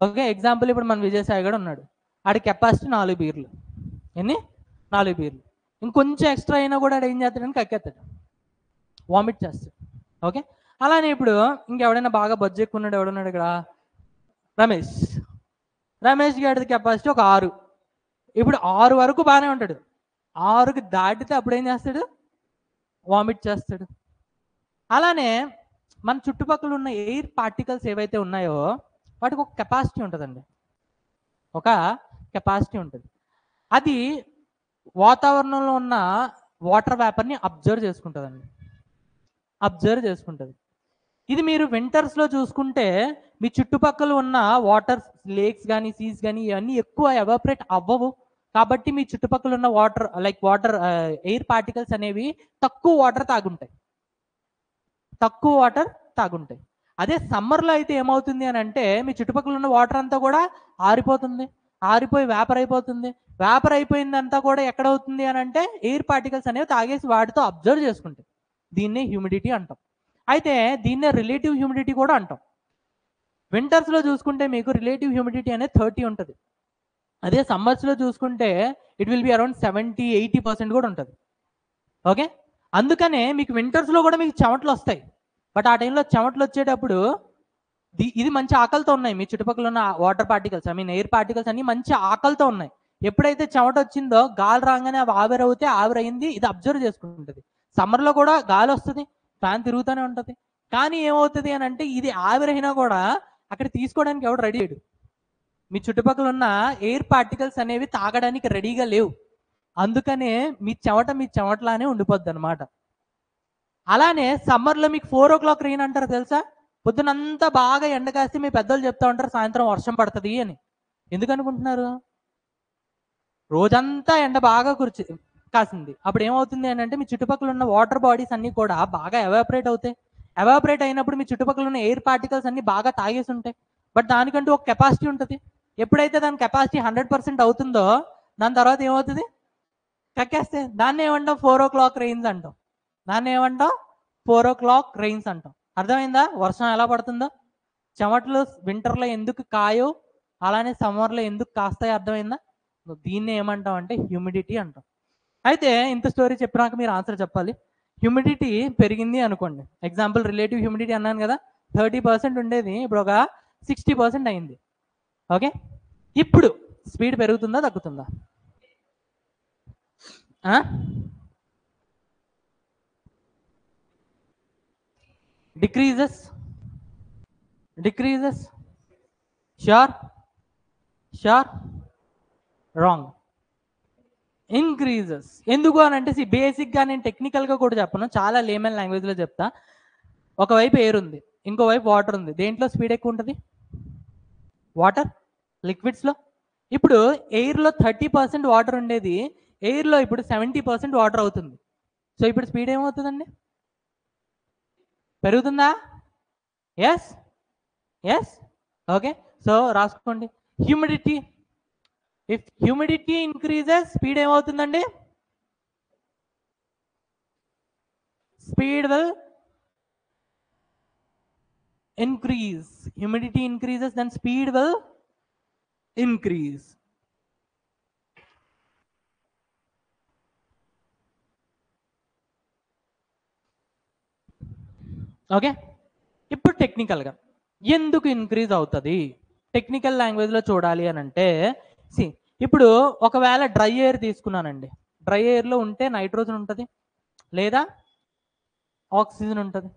ఓకే, ఎగ్జాంపుల్ ఇప్పుడు మన విజయసాయి కూడా ఉన్నాడు, ఆడి కెపాసిటీ 4 బీర్లు. ఎన్ని? 4 బీర్లు. ఇంకొంచెం ఎక్స్ట్రా అయినా కూడా ఆడు ఏం చేస్తాడని కక్కేస్తాడు, వామిట్ చేస్తాడు. ఓకే, అలానే ఇప్పుడు ఇంకెవడైనా బాగా బజ్జు ఎక్కువ ఉన్నాడు, ఎవడున్నాడు ఇక్కడ? రమేష్ గారి కెపాసిటీ ఒక 6. ఇప్పుడు 6 వరకు బాగానే ఉంటాడు, 6కి దాటితే అప్పుడు ఏం చేస్తాడు? వామిట్ చేస్తాడు. అలానే మన చుట్టుపక్కల ఉన్న ఎయిర్ పార్టికల్స్ ఏవైతే ఉన్నాయో వాటికి ఒక కెపాసిటీ ఉంటుందండి. ఒక కెపాసిటీ ఉంటుంది. అది వాతావరణంలో ఉన్న వాటర్ వేపర్ని అబ్జర్వ్ చేసుకుంటుందండి. అబ్జర్వ్ చేసుకుంటుంది. ఇది మీరు వింటర్స్లో చూసుకుంటే మీ చుట్టుపక్కల ఉన్న వాటర్, లేక్స్ కానీ సీస్ కానీ ఇవన్నీ ఎక్కువ ఎవాపరేట్ అవ్వవు. కాబట్టి మీ చుట్టుపక్కల ఉన్న వాటర్ వాటర్ ఎయిర్ పార్టికల్స్ అనేవి తక్కువ వాటర్ తాగుంటాయి. అదే సమ్మర్లో అయితే ఏమవుతుంది అని అంటే మీ చుట్టుపక్కల ఉన్న వాటర్ అంతా కూడా ఆరిపోతుంది, ఆరిపోయి వేపర్ అయిపోతుంది. వేపర్ అయిపోయిందంతా కూడా ఎక్కడవుతుంది అని అంటే ఎయిర్ పార్టికల్స్ అనేవి తాగేసి వాటితో అబ్జర్వ్ చేసుకుంటాయి. దీన్నే హ్యూమిడిటీ అంటాం. అయితే దీన్నే రిలేటివ్ హ్యూమిడిటీ కూడా అంటాం. వింటర్స్లో చూసుకుంటే మీకు రిలేటివ్ హ్యూమిడిటీ అనేది 30 ఉంటుంది. అదే సమ్మర్స్లో చూసుకుంటే ఇట్ విల్ బి అరౌండ్ 70-80% కూడా ఉంటుంది. ఓకే, అందుకనే మీకు వింటర్స్లో కూడా మీకు చెమటలు వస్తాయి. బట్ ఆ టైంలో చెమటలు వచ్చేటప్పుడు ఇది మంచి ఆకలితో ఉన్నాయి. మీ చుట్టుపక్కల ఉన్న వాటర్ పార్టికల్స్, ఎయిర్ పార్టికల్స్ అన్ని మంచి ఆకలితో ఉన్నాయి. ఎప్పుడైతే చెమట వచ్చిందో గాలి రాగానే అవి ఆవిరవుతే ఆవిరైంది ఇది అబ్జర్వ్ చేసుకుంటుంది. సమ్మర్లో కూడా గాలి వస్తుంది, ఫ్యాన్ తిరుగుతూనే ఉంటుంది. కానీ ఏమవుతుంది అని అంటే ఇది ఆవిరైనా కూడా అక్కడ తీసుకోవడానికి ఎవడు రెడీ లేడు. మీ చుట్టుపక్కల ఉన్న ఎయిర్ పార్టికల్స్ అనేవి తాగడానికి రెడీగా లేవు. అందుకనే మీ చెమటలానే ఉండిపోద్ది అనమాట. అలానే సమ్మర్లో మీకు 4 o'clock రెయిన్ అంటారు తెలుసా? పొద్దునంతా బాగా ఎండ కాస్తే మీ పెద్దలు చెప్తా ఉంటారు సాయంత్రం వర్షం పడుతుంది అని. ఎందుకు అనుకుంటున్నారు? రోజంతా ఎండ బాగా కాసింది. అప్పుడు ఏమవుతుంది అని అంటే మీ చుట్టుపక్కల ఉన్న వాటర్ బాడీస్ అన్ని కూడా బాగా ఎవాపరేట్ అవుతాయి. ఎవాపరేట్ అయినప్పుడు మీ చుట్టుపక్కల ఉన్న ఎయిర్ పార్టికల్స్ అన్ని బాగా తాగేసి ఉంటాయి. బట్ దానికంటూ ఒక కెపాసిటీ ఉంటుంది. ఎప్పుడైతే దాని కెపాసిటీ 100% అవుతుందో దాని తర్వాత ఏమవుతుంది? కక్కేస్తే దాన్ని ఏమంటాం? 4 o'clock రెయిన్స్ అంటాం. దాన్ని ఏమంటాం? 4 o'clock రెయిన్స్ అంటాం. అర్థమైందా? వర్షం ఎలా పడుతుందో. చెమటలు వింటర్లో ఎందుకు కాయో అలానే సమ్మర్లో ఎందుకు కాస్తాయో అర్థమైందా? దీన్ని ఏమంటాం అంటే హ్యూమిడిటీ అంటాం. అయితే ఇంత స్టోరీ చెప్పినాక మీరు ఆన్సర్ చెప్పాలి. హ్యూమిడిటీ పెరిగింది అనుకోండి. ఎగ్జాంపుల్ రిలేటివ్ హ్యూమిడిటీ అన్నాను కదా, 30% ఉండేది ఇప్పుడు ఒక 60% అయింది. ఓకే, ఇప్పుడు స్పీడ్ పెరుగుతుందా తగ్గుతుందా? Decreases decreases sure sure wrong. Increases. ఎందుకు అని అంటే బేసిక్గా నేను టెక్నికల్గా కూడా చెప్పను, చాలా లేమన్ లాంగ్వేజ్లో చెప్తా. ఒకవైపు ఎయిర్ ఉంది, ఇంకోవైపు వాటర్ ఉంది. దేంట్లో స్పీడ్ ఎక్కువ ఉంటుంది? వాటర్, లిక్విడ్స్లో. ఇప్పుడు ఎయిర్లో 30% వాటర్ ఉండేది ఎయిర్లో ఇప్పుడు 70% వాటర్ అవుతుంది. సో ఇప్పుడు స్పీడ్ ఏమవుతుందండి? పెరుగుతుందా? Yes yes. ఓకే, సో రాసుకోండి. Humidity, if humidity increases speed ఏమవుతుందండి? Speed will increase. Humidity increases, then speed will increase. Okay, ఇప్పుడు టెక్నికల్గా ఎందుకు ఇంక్రీజ్ అవుతుంది టెక్నికల్ లాంగ్వేజ్లో చూడాలి అని అంటే, ఇప్పుడు ఒకవేళ డ్రై ఎయిర్ తీసుకున్నానండి. డ్రై ఎయిర్లో ఉంటే నైట్రోజన్ ఉంటుంది లేదా ఆక్సిజన్ ఉంటుంది.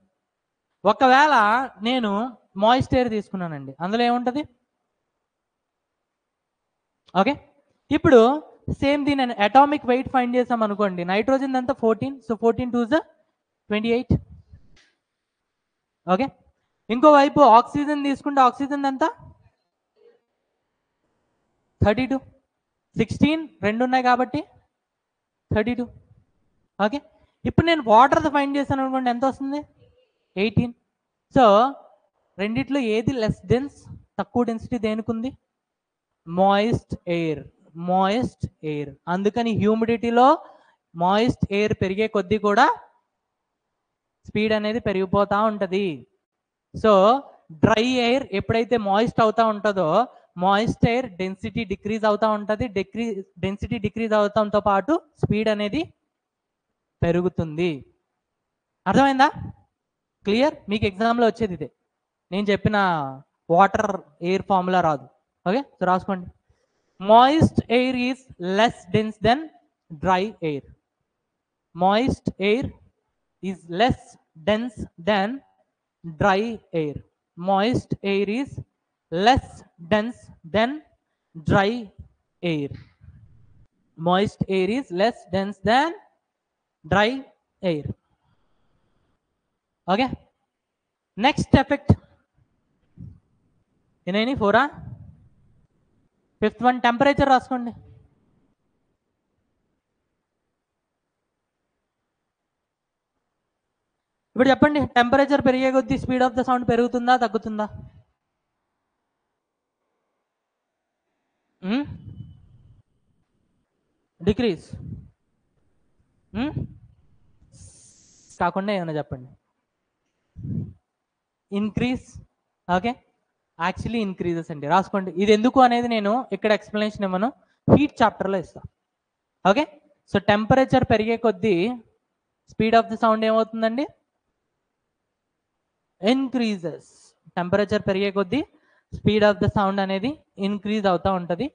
ఒకవేళ నేను మాయిస్ట్ ఎయిర్ తీసుకున్నానండి, అందులో ఏముంటుంది? ఓకే, ఇప్పుడు సేమ్ దీని అటామిక్ వెయిట్ ఫైండ్ చేసాం అనుకోండి. నైట్రోజన్ అంతా 14, సో 14 2 is 28. ఓకే, ఇంకోవైపు ఆక్సిజన్ తీసుకుంటే ఆక్సిజన్ అంతా 32, 16 రెండు ఉన్నాయి కాబట్టి 32. ఓకే, ఇప్పుడు నేను వాటర్ ఫైండ్ చేశాను అనుకోండి, ఎంత వస్తుంది? 18. సో రెండిట్లో ఏది లెస్ డెన్స్, తక్కువ డెన్సిటీ దేనికి ఉంది? Moist air. Moist air. అందుకని హ్యూమిడిటీలో మాయిస్ట్ ఎయిర్ పెరిగే కొద్దీ కూడా స్పీడ్ అనేది పెరిగిపోతూ ఉంటుంది. సో డ్రై ఎయిర్ ఎప్పుడైతే మాయిస్ట్ అవుతూ ఉంటుందో మాయిస్ట్ ఎయిర్ డెన్సిటీ డిక్రీజ్ అవుతూ ఉంటుంది. డెన్సిటీ డిక్రీజ్ అవడంతో పాటు స్పీడ్ అనేది పెరుగుతుంది. అర్థమైందా? క్లియర్? మీకు ఎగ్జామ్లో వచ్చేది ఇదే. నేను చెప్పిన వాటర్ ఎయిర్ ఫార్ములా రాదు. ఓకే, సో రాసుకోండి. Moist air is less dense than dry air. Moist air is less dense than dry air. Moist air is less dense than dry air. Moist air is less dense than dry air. Okay, next effect in any 4 fifth one temperature రాసుకోండి. ఇప్పుడు చెప్పండి, temperature పెరిగే కొద్దీ speed of the sound పెరుగుతుందా తగ్గుతుందా? Decrease. కాకుండా ఏమైనా చెప్పండి. ఇంక్రీజ్. ఓకే, యాక్చువల్లీ ఇంక్రీజెస్ అండి. రాసుకోండి. ఇది ఎందుకు అనేది నేను ఇక్కడ ఎక్స్ప్లెనేషన్ ఇవ్వను, హీట్ చాప్టర్లో ఇస్తాను. ఓకే, సో టెంపరేచర్ పెరిగే కొద్దీ స్పీడ్ ఆఫ్ ది సౌండ్ ఏమవుతుందండి? ఇంక్రీజెస్. టెంపరేచర్ పెరిగే కొద్దీ స్పీడ్ ఆఫ్ ద సౌండ్ అనేది ఇంక్రీజ్ అవుతూ ఉంటుంది.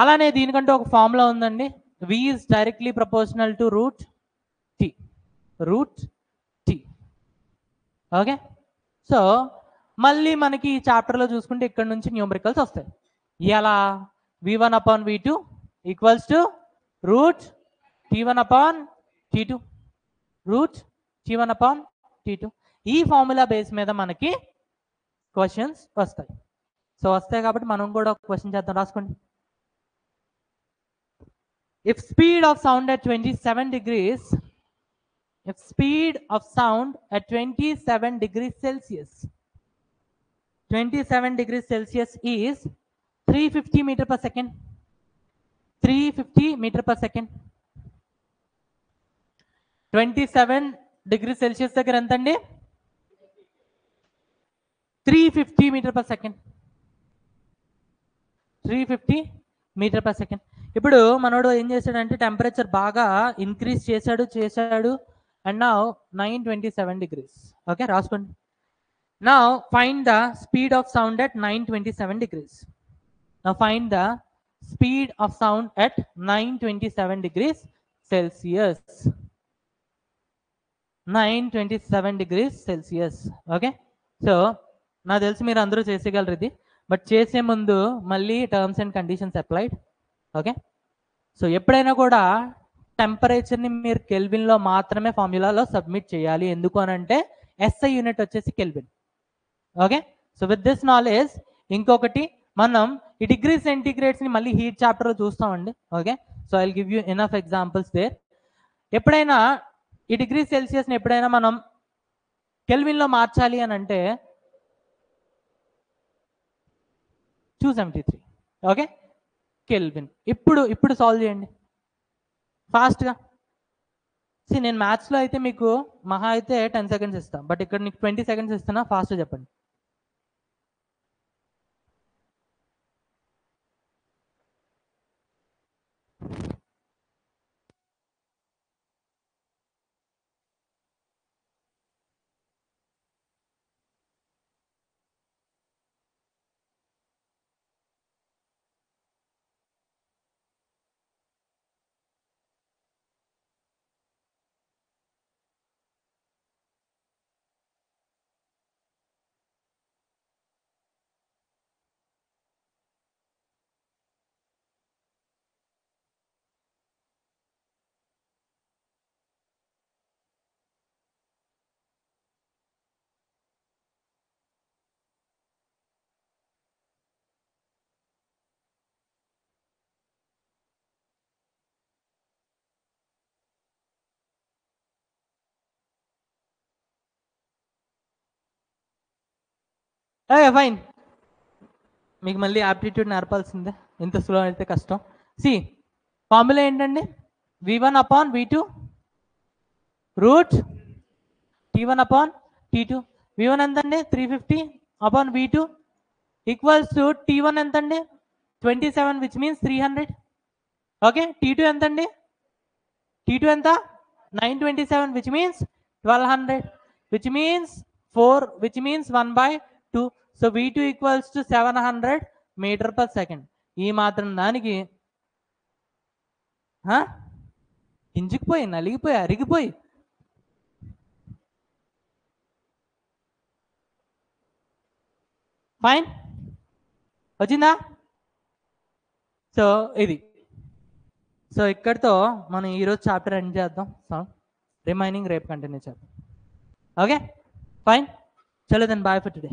అలానే దీనికంటే ఒక ఫార్ములా ఉందండి. V is directly proportional to root T. Root T. Okay, so మళ్ళీ మనకి ఈ చాప్టర్లో చూసుకుంటే ఇక్కడ నుంచి న్యూమరికల్స్ వస్తాయి. ఎలా? V1 upon V2 equals to root T1 upon T2. Root T1 upon T2. ఈ ఫార్ములా బేస్ మీద మనకి క్వశ్చన్స్ వస్తాయి. సో వస్తాయి కాబట్టి మనం కూడా ఒక క్వశ్చన్ చేద్దాం. రాసుకోండి. if speed of sound at 27 degrees, if speed of sound at 27 degrees Celsius, 27 degrees Celsius is 350 meter per second. 350 meter per second. 27 degrees Celsius దగ్గర ఎంత అండి? 350 meter per second. 350 meter per second. ఇప్పుడు మనోడు ఏం చేశాడంటే temperature బాగా increase చేశాడు and now 927 degrees. Okay, రాసుకోండి. Now find the speed of sound at 927 degrees. Now find the speed of sound at 927 degrees Celsius. 927 degrees Celsius. Okay, so నాకు తెలిసి మీరు అందరూ చేసేయగలరు ఇది, బట్ చేసే ముందు మళ్ళీ terms and conditions applied. Okay, so ఎప్పుడైనా కూడా టెంపరేచర్ని మీరు కెల్విన్లో మాత్రమే ఫార్ములాలో సబ్మిట్ చేయాలి. ఎందుకు అని అంటే ఎస్ఐ యూనిట్ వచ్చేసి kelvin. Okay, so with this knowledge ఇంకొకటి మనం ఈ డిగ్రీ సెంటిగ్రేడ్స్ని మళ్ళీ హీట్ చాప్టర్లో చూస్తామండి. Okay, so I will give you enough examples there. ఎప్పుడైనా ఈ డిగ్రీ సెల్సియస్ని ఎప్పుడైనా మనం కెల్విన్లో మార్చాలి అని అంటే 273. Okay, kelvin. ఇప్పుడు సాల్వ్ చేయండి ఫాస్ట్గా. నేను మ్యాథ్స్లో అయితే మీకు మహా అయితే 10 seconds ఇస్తాను, బట్ ఇక్కడ నీకు 20 seconds ఇస్తున్నా. ఫాస్ట్గా చెప్పండి. ఫైన్, మీకు మళ్ళీ ఆప్టిట్యూడ్ నేర్పాల్సిందే, ఇంత స్లో అయితే కష్టం. ఫార్ములా ఏంటండి? V1/V2 route T1/T2. V1 ఎంతండి? 350/V2 ఈక్వల్స్ టు T1 ఎంతండి? 27, విచ్ మీన్స్ 300. ఓకే, T2 ఎంతండి? T2 ఎంత? 927, which means 1200, which means 4, which means 1/2. So V2 equals to 700 meter per second. ఈ మాత్రం దానికి ఇంచుకుపోయి నలిగిపోయి అరిగిపోయి ఫైన్ వచ్చిందా? సో ఇది, సో ఇక్కడితో మనం ఈరోజు చాప్టర్ ఎండ్ చేద్దాం. సో రిమైనింగ్ రేపు కంటిన్యూ చేద్దాం. ఓకే, ఫైన్, చలో దెన్ బాయ్ ఫర్ టుడే.